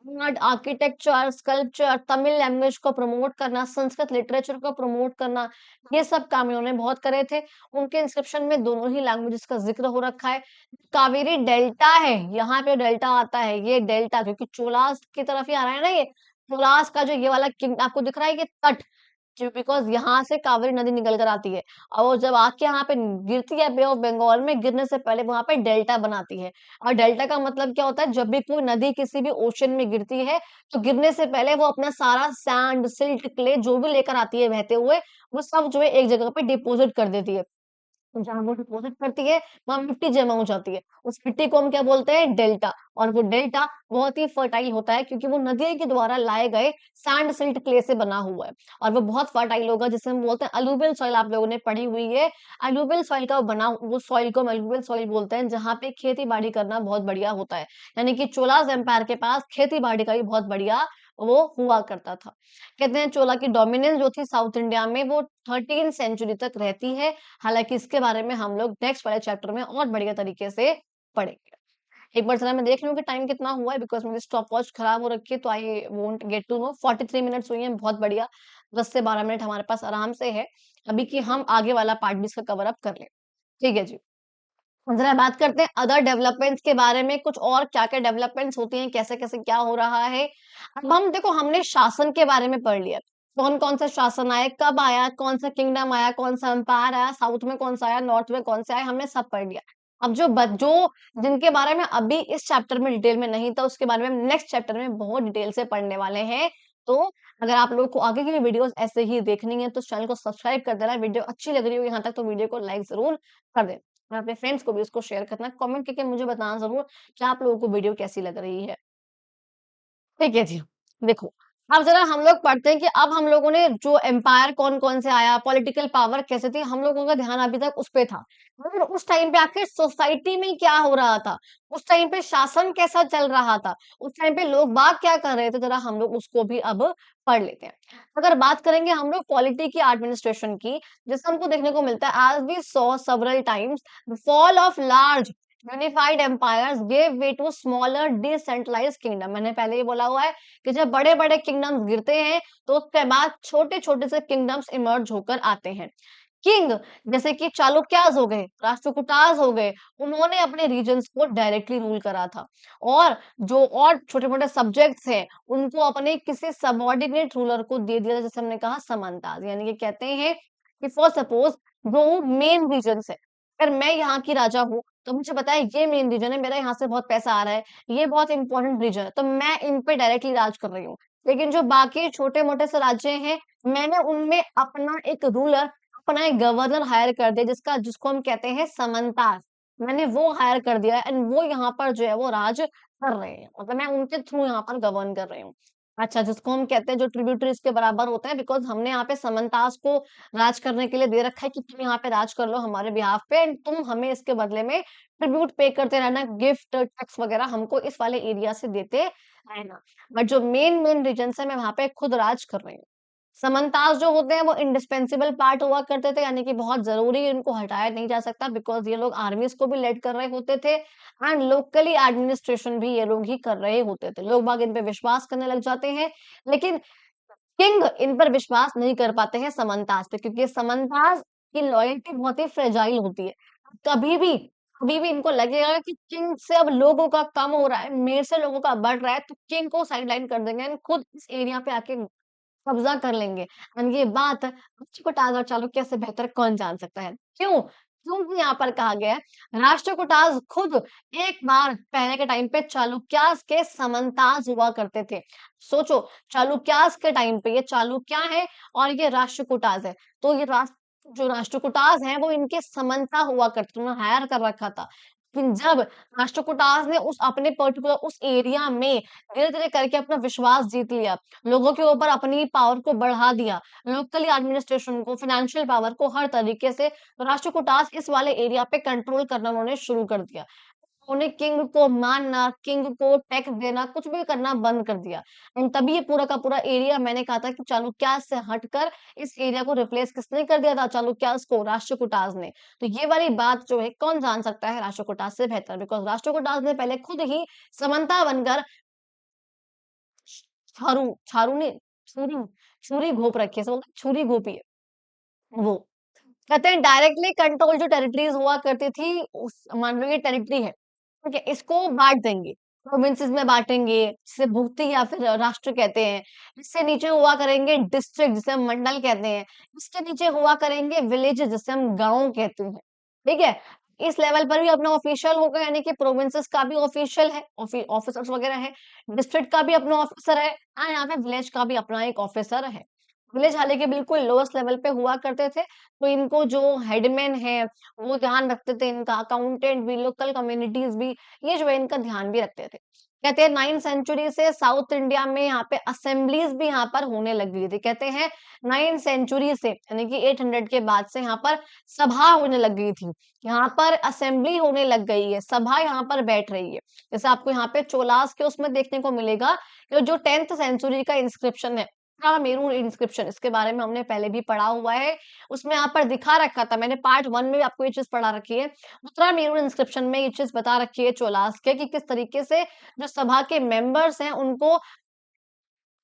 Art, architecture, sculpture, Tamil language को प्रमोट करना, संस्कृत लिटरेचर को प्रमोट करना, ये सब काम इन्होंने बहुत करे थे। उनके इंस्क्रिप्शन में दोनों ही लैंग्वेजेस का ज़िक्र हो रखा है। कावेरी डेल्टा है, यहाँ पे डेल्टा आता है, ये डेल्टा क्योंकि चोलास की तरफ ही आ रहा है ना ये। चोलास का जो ये वाला किंग आपको दिख रहा है ये तट, जी, बिकॉज़ यहाँ से कावेरी नदी निकल कर आती है और वो जब आके यहाँ पे गिरती है बे ऑफ बंगाल में, गिरने से पहले वहाँ पे डेल्टा बनाती है। और डेल्टा का मतलब क्या होता है, जब भी कोई नदी किसी भी ओशन में गिरती है, तो गिरने से पहले वो अपना सारा सैंड, सिल्ट, क्ले जो भी लेकर आती है बहते हुए, वो सब जो है एक जगह पे डिपॉज़िट कर देती है। जहाँ वो डिपॉज़िट करती है, वहाँ मिट्टी जमा हो जाती है। उस मिट्टी को हम क्या बोलते हैं? डेल्टा। और वो डेल्टा बहुत ही फर्टाइल होता है क्योंकि वो नदी के द्वारा लाए गए सैंड, सिल्ट, क्ले से बना हुआ है और वो बहुत फर्टाइल होगा, जिसे हम बोलते हैं अलूवियल सॉइल, आप लोगों ने पढ़ी हुई है। अलूवियल सॉइल का बना वो सॉइल को हम अलूवियल सॉइल बोलते हैं, जहाँ पे खेती-बाड़ी करना बहुत बढ़िया होता है। यानी कि चोलास एम्पायर के पास खेती-बाड़ी का भी बहुत बढ़िया वो हुआ करता था। कहते हैं चोला की डोमिनेंस जो थी साउथ इंडिया में वो 13th सेंचुरी तक रहती है। हालाँकि इसके बारे में हम लोग नेक्स्ट वाले चैप्टर में और बढ़िया तरीके से पढ़ेंगे। एक बार ज़रा मैं देख लूँ कि टाइम कितना हुआ है, बिकॉज़ मेरी स्टॉपवॉच खराब हो रखी है, तो I won't get to know 43 minutes हुई हैं, बहुत बढ़िया। 10 से 12 मिनट हमारे पास आराम से है, अभी कि हम आगे वाला पार्ट भी इसका कवर अप कर लें। ठीक है जी। ज़रा बात करते हैं अदर डेवलपमेंट्स के बारे में, कुछ और क्या-क्या डेवलपमेंट्स होती हैं, कैसे-कैसे क्या हो रहा है। अब हम देखो हमने शासन के बारे में पढ़ लिया। कौन-कौन सा शासन आया, कब आया, कौन-सा किंगडम आया, कौन-सा एम्पायर आया, साउथ में कौन-सा आया, नॉर्थ में कौन-से आए, हमने सब पढ़ लिया। अब जो जिनके बारे में अभी इस चैप्टर में डिटेल में नहीं था, उसके बारे में हम नेक्स्ट चैप्टर में बहुत डिटेल से पढ़ने वाले हैं। तो अगर आप लोगों को आगे की भी वीडियोस ऐसे ही देखनी है तो चैनल को सब्सक्राइब कर देना। वीडियो अच्छी लग रही हो यहाँ तक तो वीडियो को लाइक जरूर कर दें और अपने फ्रेंड्स को भी उसको शेयर करना, कमेंट करके मुझे बताना जरूर कि आप लोगों को वीडियो कैसी लग रही है। ठीक है जी। देखो, अब ज़रा हम लोग पढ़ते हैं कि अब हम लोगों ने जो एम्पायर कौन-कौन से आया, पॉलिटिकल पावर कैसे थी, हम लोगों का ध्यान अभी तक उस पे था। मगर उस टाइम पे आखिर सोसाइटी में क्या हो रहा था? उस टाइम पे शासन कैसा चल रहा था? उस टाइम पे लोग बाग क्या कर रहे थे? ज़रा हम लोग उसको भी अब पढ़ लेते हैं। अगर बात करेंगे हम लोग पॉलिटी की, एडमिनिस्ट्रेशन की, जिससे हमको देखने को मिलता है as we saw several times the fall of large unified empires gave way to smaller decentralised kingdom. मैंने पहले ही बोला हुआ है कि जब बड़े-बड़े किंगडम्स गिरते हैं, तो उसके बाद छोटे-छोटे से किंगडम्स इमर्ज होकर आते हैं। किंग जैसे कि चालुक्याज़ हो गए, राष्ट्रकूटाज़ हो गए, उन्होंने अपने रीजन्स को डायरेक्टली रूल करा था और जो और छोटे-मोटे सब्जेक्ट्स हैं, उनको अपने किसी सबऑर्डिनेट रूलर को दे दिया था, जैसे हमने कहा समानताज़। यानी कि कहते हैं कि फॉर सपोज़ जो मेन रीजन्स है, अगर मैं यहाँ की राजा हूँ, तो मुझे पता है ये मेन रीजन है, मेरा यहाँ से बहुत पैसा आ रहा है, ये बहुत इंपॉर्टेंट रीजन है, तो मैं इन पे डायरेक्टली राज कर रही हूँ। लेकिन जो बाकी छोटे-मोटे से राज्य हैं, मैंने उनमें अपना एक रूलर, अपना एक गवर्नर हायर कर दिया जिसको हम कहते हैं समन्तास। मैंने वो हायर कर दिया है एंड वो यहाँ पर जो है वो राज कर रहे हैं। मतलब मैं उनके थ्रू यहाँ पर गवर्न कर रही हूँ। अच्छा, जिसको हम कहते हैं जो ट्रिब्यूटरीज के बराबर होते हैं बिकॉज़ हमने यहाँ पे समन्तास को राज करने के लिए दे रखा है कि तुम यहाँ पे राज कर लो हमारे बिहाफ पे एंड तुम हमें इसके बदले में ट्रिब्यूट पे करते रहना, गिफ्ट, टैक्स वगैरह हमको इस वाले एरिया से देते रहना। बट जो मेन रीजन्स है मैं वहाँ पे खुद राज कर रही हूँ। समन्तास जो होते हैं वो इंडिस्पेंसेबल पार्ट हुआ करते थे यानी कि बहुत ज़रूरी इनको हटाया नहीं जा सकता बिकॉज़ ये लोग आर्मीज़ को भी लीड कर रहे होते थे एंड लोकली एडमिनिस्ट्रेशन भी ये लोग ही कर रहे होते थे। लोग बाग इन पे विश्वास करने लग जाते हैं, लेकिन किंग इन पर विश्वास नहीं कर पाते हैं समन्तास पे क्योंकि समन्तास की लॉयल्टी बहुत ही फ्रेजाइल होती है। कभी भी इनको लगेगा कि किंग से अब लोगों का कम हो रहा है, मेरे से लोगों का बढ़ रहा है, तो किंग को साइडलाइन कर देंगे एंड खुद इस एरिया पे आके कब्ज़ा कर लेंगे। एंड ये बात राष्ट्रकूटाज़ और चालुक्य से बेहतर कौन जान सकता है? क्यों? क्योंकि यहाँ पर कहा गया है राष्ट्रकूटाज़ खुद एक बार पहले के टाइम पे चालुक्याज़ के समन्ताज़ हुआ करते थे। सोचो चालुक्याज़ के टाइम पे ये चालुक्य है और ये राष्ट्रकूटाज़ है। तो ये जो राष्ट्रकूटाज़ हैं वो इनके समंता हुआ करते थे, उन्होंने हायर कर रखा था। लेकिन जब राष्ट्रकूटाज़ ने उस अपने पर्टिकुलर उस एरिया में धीरे-धीरे करके अपना विश्वास जीत लिया, लोगों के ऊपर अपनी पावर को बढ़ा दिया, लोकली एडमिनिस्ट्रेशन को, फाइनेंशियल पावर को हर तरीके से राष्ट्रकूटास इस वाले एरिया पे कंट्रोल करना उन्होंने शुरू कर दिया। उन्हें किंग को मानना, किंग को टैक्स देना, कुछ भी करना बंद कर दिया। एंड तभी ये पूरा का पूरा एरिया मैंने कहा था कि चालुक्यास से हटकर इस एरिया को रिप्लेस किसने कर दिया था? चालुक्यास को, राष्ट्रकूटास ने। तो ये वाली बात जो है कौन जान सकता है राष्ट्रकूटास से बेहतर बिकॉज़ राष्ट्रकूटास ने पहले खुद ही समंता बनकर छारू छारू ने छुरी छुरी घोंप रखी है, ऐसे बोलते हैं छुरी घोंपी है, वो। कहते हैं डायरेक्टली कंट्रोल जो टेरिटरीज़ हुआ करती थी, उस मान लो ये टेरिटरी है, ठीक है? इसको बाँट देंगे, प्रोविंसेस में बाँटेंगे, जिसे भुक्ति या फिर राष्ट्र कहते हैं। इससे नीचे हुआ करेंगे डिस्ट्रिक्ट जिसे हम मंडल कहते हैं, इसके नीचे हुआ करेंगे विलेजेस जिसे हम गाँव कहते हैं, ठीक है? इस लेवल पर भी अपना ऑफिशियल होगा यानी कि प्रोविंसेस का भी ऑफिशियल है, ऑफिसर्स वगैरह हैं, डिस्ट्रिक्ट का भी अपना ऑफिसर है यहाँ पे विलेज का भी अपना एक ऑफिसर है। विलेज हालाँकि बिल्कुल लोएस्ट लेवल पे हुआ करते थे, तो इनको जो हेडमैन है, वो ध्यान रखते थे इनका, अकाउंटेंट भी, लोकल कम्युनिटीज़ भी, ये जो है इनका ध्यान भी रखते थे। कहते हैं 9th सेंचुरी से साउथ इंडिया में यहाँ पे असेंबलीज़ भी यहाँ पर होने लग गई थी। कहते हैं 9th सेंचुरी से यानी कि 800 के बाद से यहाँ पर सभा होने लग गई थी। यहाँ पर असेंबली होने लग गई है, सभा यहाँ पर बैठ रही है। जैसे आपको यहाँ पे चोलास के उसमें देखने को मिलेगा, कि जो 10th सेंचुरी का इंस्क्रिप्शन है, मेरून इंस्क्रिप्शन इसके बारे में हमने पहले भी पढ़ा हुआ है। उसमें यहाँ पर दिखा रखा था मैंने पार्ट 1 में भी आपको ये चीज़ पढ़ा रखी है। उत्तरामेरून इंस्क्रिप्शन में ये चीज़ बता रखी है चोलास के कि किस तरीके से जो सभा के मेंबर्स हैं उनको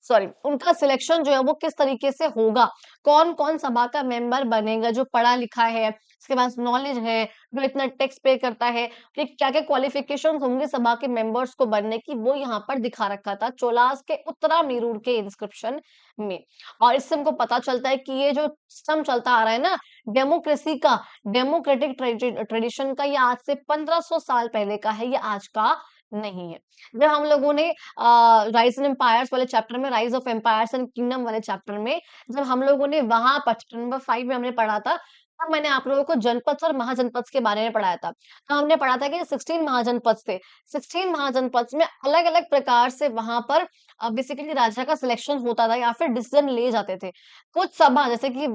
सॉरी उनका सिलेक्शन जो है वो किस तरीके से होगा, कौन-कौन सभा का मेंबर बनेगा जो पढ़ा-लिखा है, इसके पास नॉलेज है, जो इतना टैक्स पे करता है, कि क्या-क्या क्वालिफिकेशंस होंगे सभा के मेंबर्स को बनने की, वो यहाँ पर दिखा रखा था चोलास के उत्तरामेरूर के इंस्क्रिप्शन में। और इससे हमको पता चलता है कि ये जो सिस्टम चलता आ रहा है ना, डेमोक्रेसी का, डेमोक्रेटिक ट्रेडिशन का ये आज से 1500 साल पहले का है, ये आज का नहीं है। जब हम लोगों ने राइज़ एंड एम्पायर्स वाले चैप्टर में, rise of empires and kingdom वाले चैप्टर में, जब हम लोगों ने वहाँ प चैप्टर नंबर 5 में हमने पढ़ा था, तब मैंने आप लोगों को जनपद और महाजनपद के बारे में पढ़ाया था। तो हमने पढ़ा था कि 16 महाजनपद थे। 16 महाजनपद में अलग-अलग प्रकार से वहाँ पर बेसिकली राजा का सिलेक्शन होता था या फिर डिसीज़न लिए जाते थे। कुछ सभा जैसे कि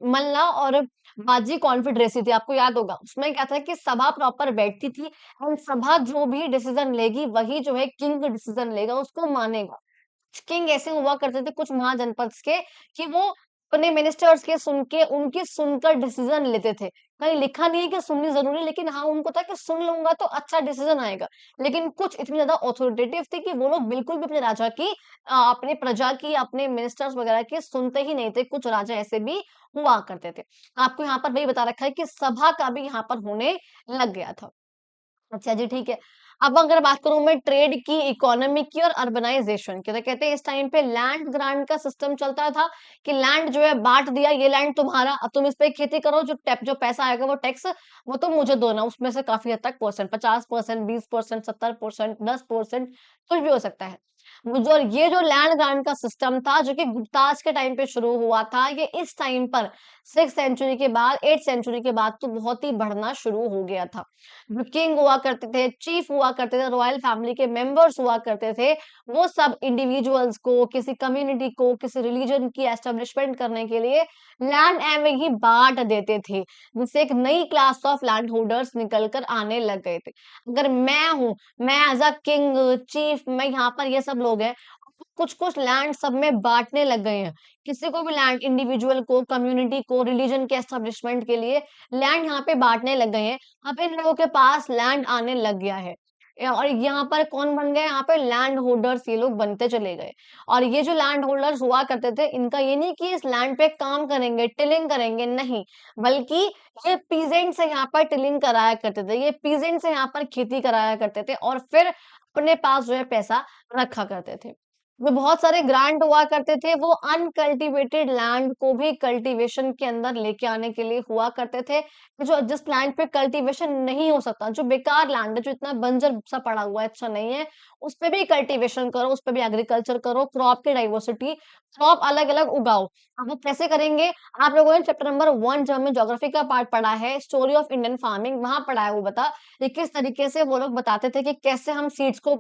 मल्ला और बाजी कॉन्फेडरेसी थी, आपको याद होगा। उसमें क्या था कि सभा प्रॉपर बैठती थी और सभा जो भी डिसीज़न लेगी, वही जो है किंग डिसीज़न लेगा, उसको मानेगा। किंग ऐसे हुआ करते थे कुछ महाजनपद के कि वो अपने मिनिस्टर्स के सुन के उनकी सुनकर डिसीजन लेते थे। कहीं लिखा नहीं है कि सुननी ज़रूरी है, लेकिन हाँ, उनको था कि सुन लूँगा तो अच्छा डिसीजन आएगा। लेकिन कुछ इतनी ज़्यादा अथॉरिटेटिव थे कि वो लोग बिल्कुल भी अपने राजा की अपने प्रजा की, अपने मिनिस्टर्स वगैरह की सुनते ही नहीं थे। कुछ राजा ऐसे भी हुआ करते थे। आपको यहाँ पर वही बता रखा है कि सभा का भी यहाँ पर होने लग गया था। अच्छा जी, ठीक है। अब अगर बात करूँ मैं ट्रेड की, इकोनॉमी की और अर्बनाइज़ेशन की, तो कहते हैं इस टाइम पे लैंड ग्रांट का सिस्टम चलता था कि लैंड जो है बाँट दिया, ये लैंड तुम्हारा, अब तुम इस पे खेती करो, जो पैसा आएगा वो टैक्स वो तुम मुझे दो ना, उसमें से काफ़ी हद तक परसेंट 50%, 20%, 70%, 10% कुछ भी हो सकता है। वो जो ये जो लैंड ग्रांट का सिस्टम था, जो कि गुप्ताज के टाइम पे शुरू हुआ था, ये इस टाइम पर 6th सेंचुरी के बाद, 8th सेंचुरी के बाद तो बहुत ही बढ़ना शुरू हो गया था। जो किंग हुआ करते थे, चीफ हुआ करते थे, रॉयल फैमिली के मेंबर्स हुआ करते थे, वो सब इंडिविजुअल्स को, किसी कम्युनिटी को, किसी रिलीजन की एस्टेब्लिशमेंट करने के लिए लैंड ऐवे ही बाँट देते थे, जिससे एक नई क्लास ऑफ लैंड होल्डर्स निकल कर आने लग गए थे। अगर मैं हूँ, मैं एज़ अ किंग, चीफ मैं यहाँ पर ये सब लोग हैं, कुछ-कुछ लैंड सब में बाँटने लग गए हैं। किसी को भी लैंड इंडिविजुअल को, कम्युनिटी को, रिलीजन के एस्टेब्लिशमेंट के लिए लैंड यहाँ पे बाँटने लग गए हैं। अब इन लोगों के पास लैंड आने लग गया है। और यहाँ पर कौन बन गए? यहाँ पे लैंड होल्डर्स ये लोग बनते चले गए। और ये जो लैंड होल्डर्स हुआ करते थे, इनका ये नहीं कि इस लैंड पे काम करेंगे, टिलिंग करेंगे, नहीं। बल्कि ये पीजेंट से यहाँ पर टिलिंग कराया करते थे। ये पीजेंट से यहाँ पर खेती कराया करते थे और फिर अपने पास जो है पैसा रखा करते थे। जो बहुत सारे ग्रांट हुआ करते थे, वो अनकल्टीवेटेड लैंड को भी कल्टीवेशन के अंदर लेके आने के लिए हुआ करते थे। जो जिस लैंड पे कल्टीवेशन नहीं हो सकता, जो बेकार लैंड है, जो इतना बंजर सा पड़ा हुआ है, अच्छा नहीं है, उस पे भी कल्टीवेशन करो, उस पे भी एग्रीकल्चर करो, क्रॉप की डाइवर्सिटी, क्रॉप अलग-अलग उगाओ। अब वो कैसे करेंगे? आप लोगों ने चैप्टर नंबर 1 जब हमें ज्योग्राफी का पार्ट पढ़ा है, स्टोरी ऑफ इंडियन फार्मिंग, वहाँ पढ़ा है वो बता कि किस तरीके से वो लोग बताते थे कि कैसे हम सीड्स को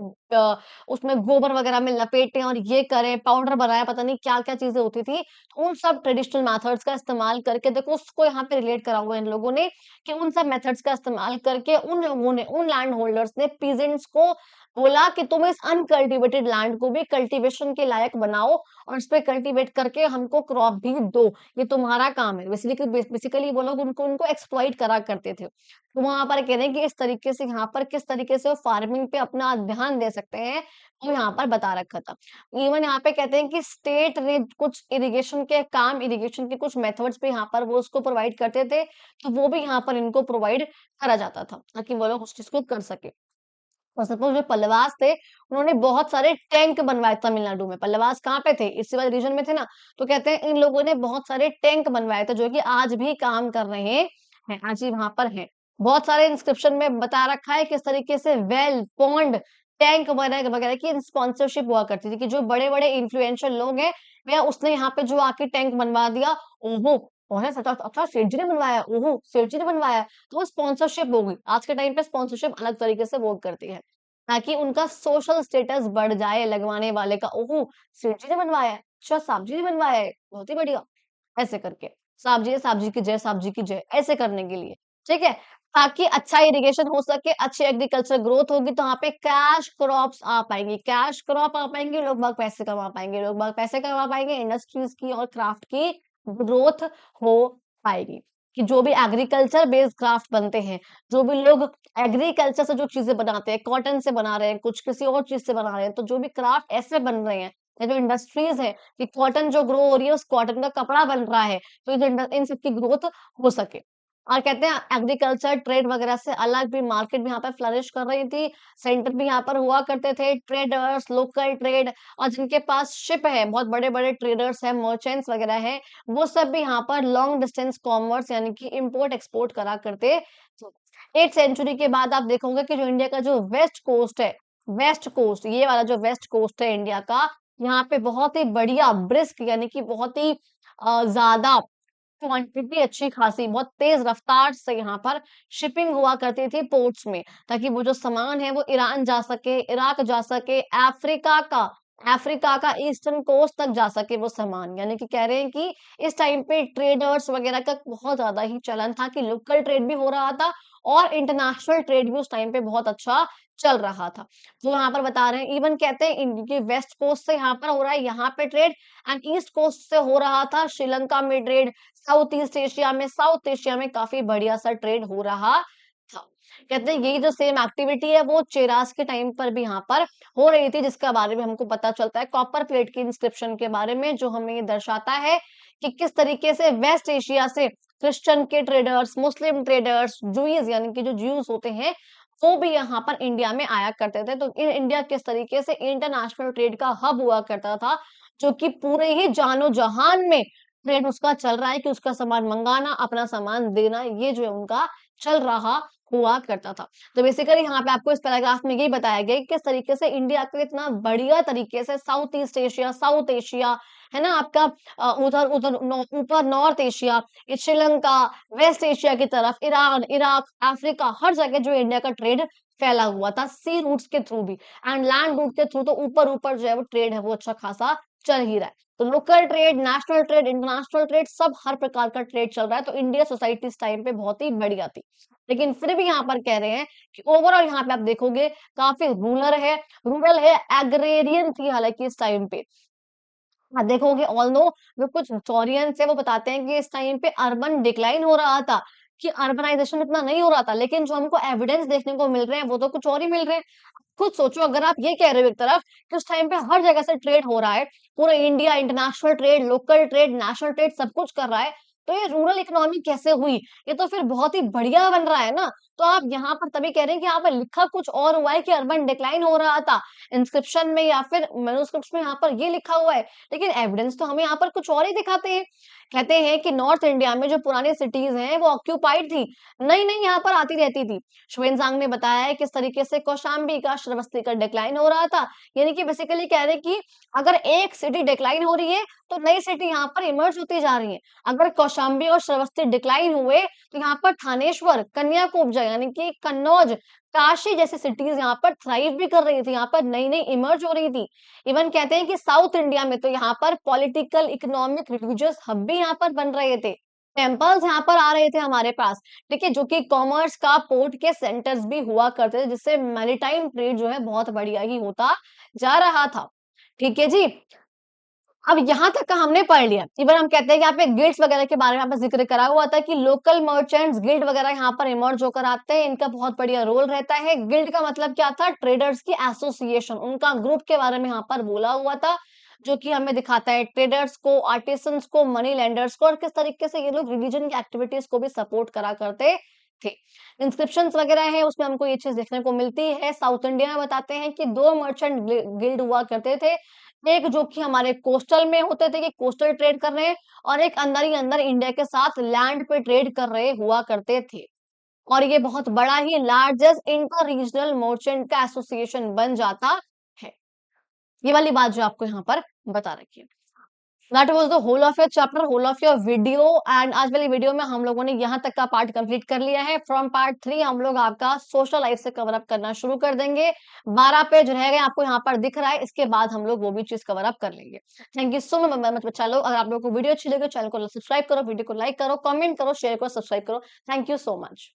उसमें गोबर वगैरह में लपेटें और ये करें, पाउडर बनाएँ, पता नहीं क्या-क्या चीज़ें होती थी। तो उन सब ट्रेडिशनल मेथड्स का इस्तेमाल करके देखो उसको यहाँ पे रिलेट करा हुआ है इन लोगों ने कि उन सब मेथड्स का इस्तेमाल करके उन लोगों ने, उन लैंड होल्डर्स ने पीजेंट्स को बोला कि तुम इस अनकल्टीवेटेड लैंड को भी कल्टीवेशन के लायक बनाओ और इस पे कल्टीवेट करके हमको क्रॉप भी दो। ये तुम्हारा काम है। बेसिकली वो लोग उनको उनको एक्सप्लॉइट करा करते थे। तो वहाँ पर कह रहे हैं कि इस तरीके से यहाँ पर किस तरीके से वो फार्मिंग पे अपना ध्यान दे सकते हैं, वो यहाँ पर बता रखा था। इवन यहाँ पे कहते हैं कि स्टेट ने कुछ इरिगेशन के काम, इरिगेशन के कुछ मेथड्स भी यहाँ पर वो उसको प्रोवाइड करते थे, तो वो भी यहाँ पर इनको प्रोवाइड करा जाता था, ताकि वो लोग उस चीज़ को कर सकें। और सपोज़ जो पल्लवास थे, उन्होंने बहुत सारे टैंक बनवाए तमिलनाडु में। पल्लवास कहाँ पे थे? इसी वाले रीजन में थे ना, तो कहते हैं इन लोगों ने बहुत सारे टैंक बनवाए थे, जो कि आज भी काम कर रहे हैं, आज भी वहाँ पर हैं। बहुत सारे इंस्क्रिप्शन में बता रखा है किस तरीके से वेल, पॉन्ड, टैंक वगैरह वगैरह की स्पॉन्सरशिप हुआ करती थी कि जो बड़े-बड़े इन्फ्लुएंशियल लोग हैं, भैया उसने यहाँ पे जो आके टैंक बनवा दिया, ओहो! उन्होंने सोचा अच्छा सेठ जी ने बनवाया, ओहो! सेठ जी ने बनवाया। तो वो स्पॉन्सरशिप हो गई। आज के टाइम पे स्पॉन्सरशिप अलग तरीके से वर्क करती है, ताकि उनका सोशल स्टेटस बढ़ जाए लगवाने वाले का, ओहो! सेठ जी ने बनवाया है, अच्छा साहब जी ने बनवाया है, बहुत ही बढ़िया। ऐसे करके, साहब जी की जय, साहब जी की जय, ऐसे करने के लिए, ठीक है? ताकि अच्छा इरिगेशन हो सके, अच्छी एग्रीकल्चर ग्रोथ होगी तो वहाँ पे कैश क्रॉप्स आ पाएँगी, कैश क्रॉप आ पाएँगे, लोग बाग पैसे कमा पाएँगे, लोग बाग पैसे कमा पाएँगे, इंडस्ट्रीज़ की और क्राफ्ट की ग्रोथ हो पाएगी। कि जो भी एग्रीकल्चर बेस्ड क्राफ्ट बनते हैं, जो भी लोग एग्रीकल्चर से जो चीज़ें बनाते हैं, कॉटन से बना रहे हैं, कुछ किसी और चीज़ से बना रहे हैं, तो जो भी क्राफ्ट ऐसे बन रहे हैं, या जो इंडस्ट्रीज़ है कि कॉटन जो ग्रो हो रही है, उस कॉटन का कपड़ा बन रहा है, तो इन सब की ग्रोथ हो सके। और कहते हैं एग्रीकल्चर ट्रेड वगैरह से अलग भी मार्केट भी यहाँ पर फ्लरिश कर रही थी, सेंटर भी यहाँ पर हुआ करते थे, ट्रेडर्स, लोकल ट्रेड और जिनके पास शिप है, बहुत बड़े-बड़े ट्रेडर्स हैं, मर्चेंट्स वगैरह हैं, वो सब भी यहाँ पर लॉन्ग डिस्टेंस कॉमर्स यानी कि इम्पोर्ट एक्सपोर्ट करा करते थे। 8th सेंचुरी के बाद आप देखोगे कि जो इंडिया का जो वेस्ट कोस्ट है, वेस्ट कोस्ट, ये वाला जो वेस्ट कोस्ट है इंडिया का, यहाँ पे बहुत ही बढ़िया ब्रिस्क यानी कि बहुत ही ज़्यादा क्वांटिटी अच्छी खासी, बहुत तेज़ रफ्तार से यहाँ पर शिपिंग हुआ करती थी पोर्ट्स में, ताकि वो जो सामान है वो ईरान जा सके, इराक जा सके, अफ्रीका का ईस्टर्न कोस्ट तक जा सके वो सामान। यानी कि कह रहे हैं कि इस टाइम पे ट्रेडर्स वगैरह का बहुत ज़्यादा ही चलन था कि लोकल ट्रेड भी हो रहा था और इंटरनेशनल ट्रेड भी उस टाइम पे बहुत अच्छा चल रहा था। वो यहाँ पर बता रहे हैं, इवन कहते हैं कि वेस्ट कोस्ट से यहाँ पर हो रहा है, यहाँ पे ट्रेड एंड ईस्ट कोस्ट से हो रहा था श्रीलंका में ट्रेड, साउथ एशिया में काफ़ी बढ़िया-सा ट्रेड हो रहा था। कहते हैं यही जो सेम एक्टिविटी है वो चेरास के टाइम पर भी यहाँ पर हो रही थी, जिसका बारे में हमको पता चलता है कॉपर प्लेट की इंस्क्रिप्शन के बारे में, जो हमें ये दर्शाता है कि किस तरीके से वेस्ट एशिया से क्रिश्चियन के ट्रेडर्स, मुस्लिम ट्रेडर्स, जूइस यानी कि जो ज्यूस होते हैं, वो भी यहाँ पर इंडिया में आया करते थे। तो इंडिया किस तरीके से इंटरनेशनल ट्रेड का हब हुआ करता था, जो कि पूरे ही जानो-जहान में ट्रेंड उसका चल रहा है कि उसका सामान मंगाना, अपना सामान देना, ये जो है उनका चल रहा हुआ करता था। तो बेसिकली यहाँ पे आपको इस पैराग्राफ में यही बताया गया है कि किस तरीके से इंडिया को इतना बढ़िया तरीके से साउथ एशिया, है ना? आपका उधर उधर नॉ ऊपर नॉर्थ एशिया, ये श्रीलंका, वेस्ट एशिया की तरफ, ईरान, इराक, अफ्रीका, हर जगह जो इंडिया का ट्रेड फैला हुआ था, सी रूट्स के थ्रू भी एंड लैंड रूट के थ्रू तो ऊपर-ऊपर जो है वो ट्रेड है वो अच्छा खासा चल ही रहा है। तो local trade, national trade, international trade सब हर प्रकार का ट्रेड चल रहा है, तो इंडिया सोसाइटी इस टाइम पे बहुत ही बढ़िया थी। लेकिन फिर भी यहाँ पर कह रहे हैं कि ओवरऑल यहाँ पे आप देखोगे काफ़ी रूरल है, एग्रेरियन थी हालाँकि इस टाइम पे। हाँ, देखोगे ऑल्दो जो कुछ हिस्टोरियंस हैं वो बताते हैं कि इस टाइम पे अर्बन डिक्लाइन हो रहा था, कि अर्बनाइज़ेशन इतना नहीं हो रहा था, लेकिन जो हमको एविडेंस देखने को मिल रहे हैं वो तो कुछ और ही मिल रहे हैं। खुद सोचो अगर आप ये कह रहे हो एक तरफ कि उस टाइम पे हर जगह से ट्रेड हो रहा है, पूरा India international trade, local trade, national trade सब कुछ कर रहा है, तो ये रूरल इकोनॉमी कैसे हुई? ये तो फिर बहुत ही बढ़िया बन रहा है ना। तो आप यहाँ पर तभी कह रहे हैं कि यहाँ पर लिखा कुछ और हुआ है कि अर्बन डिक्लाइन हो रहा था, इंस्क्रिप्शन में या फिर मैन्युस्क्रिप्ट्स में यहाँ पर ये लिखा हुआ है, लेकिन एविडेंस तो हमें यहाँ पर कुछ और ही दिखाते हैं। कहते हैं कि नॉर्थ इंडिया में जो पुरानी सिटीज़ हैं, वो ऑक्यूपाइड थी, नई-नई यहाँ पर आती रहती थी। शुवेनजांग ने बताया है किस तरीके से कौशाम्बी का, श्रावस्ती का डिक्लाइन हो रहा था। यानी कि बेसिकली कह रहे हैं कि अगर एक सिटी डिक्लाइन हो रही है, तो नई सिटी यहाँ पर इमर्ज होती जा रही है। अगर कौशाम्बी और श्रावस्ती डिक्लाइन हुए, तो यहाँ पर थानेश्वर, कन्याकुब्जा यानी कि कन्नौज, काशी जैसी सिटीज़ यहाँ पर थ्राइव भी कर रही थी, यहाँ पर नई-नई इमर्ज हो रही थी। इवन कहते हैं कि साउथ इंडिया में तो यहाँ पर पॉलिटिकल, इकोनॉमिक, रिलीजियस हब भी यहाँ पर बन रहे थे। टेम्पल्स यहाँ पर आ रहे थे हमारे पास। ठीक है? जो कि कॉमर्स का पोर्ट के सेंटर्स भी हुआ करते थे, जिससे मैरीटाइम ट्रेड जो है बहुत बढ़िया ही होता जा रहा था। ठीक है जी? अब यहाँ तक का हमने पढ़ लिया। इवन हम कहते हैं कि यहाँ पे गिल्ड्स वगैरह के बारे में यहाँ पे ज़िक्र करा हुआ था कि लोकल मर्चेंट्स गिल्ड वगैरह यहाँ पर इमर्ज होकर आते हैं, इनका बहुत बढ़िया रोल रहता है। गिल्ड का मतलब क्या था? ट्रेडर्स की एसोसिएशन, उनका ग्रुप के बारे में यहाँ पर बोला हुआ था, जो कि हमें दिखाता है ट्रेडर्स को, आर्टिसंस को, मनी लेंडर्स को और किस तरीके से ये लोग रिलीजन की एक्टिविटीज़ को भी सपोर्ट करा करते थे। इंस्क्रिप्शंस वगैरह हैं, उसमें हमको ये चीज़ देखने को मिलती है। साउथ इंडिया में बताते हैं कि 2 मर्चेंट गिल्ड हुआ करते थे। एक जो कि हमारे कोस्टल में होते थे कि कोस्टल ट्रेड कर रहे हैं और एक अंदर ही अंदर इंडिया के साथ लैंड पे ट्रेड कर रहे हुआ करते थे। और ये बहुत बड़ा ही लार्जेस्ट इंटर रीजनल मर्चेंट का एसोसिएशन बन जाता है। ये वाली बात जो आपको यहाँ पर बता रखी है। That was the whole of your chapter, whole of your video and आज वाली वीडियो में हम लोगों ने यहाँ तक का पार्ट कंप्लीट कर लिया है। फ्रॉम पार्ट 3 हम लोग आपका सोशल लाइफ से कवर अप करना शुरू कर देंगे। 12 पेज रह गए आपको यहाँ पर दिख रहा है, इसके बाद हम लोग वो भी चीज़ कवर अप कर लेंगे। थैंक यू सो मच बच्चा लोग। अगर आप लोगों को वीडियो अच्छी लगे, चैनल को सब्सक्राइब करो, वीडियो को लाइक करो, कमेंट करो, शेयर करो, सब्सक्राइब करो। Thank you so much.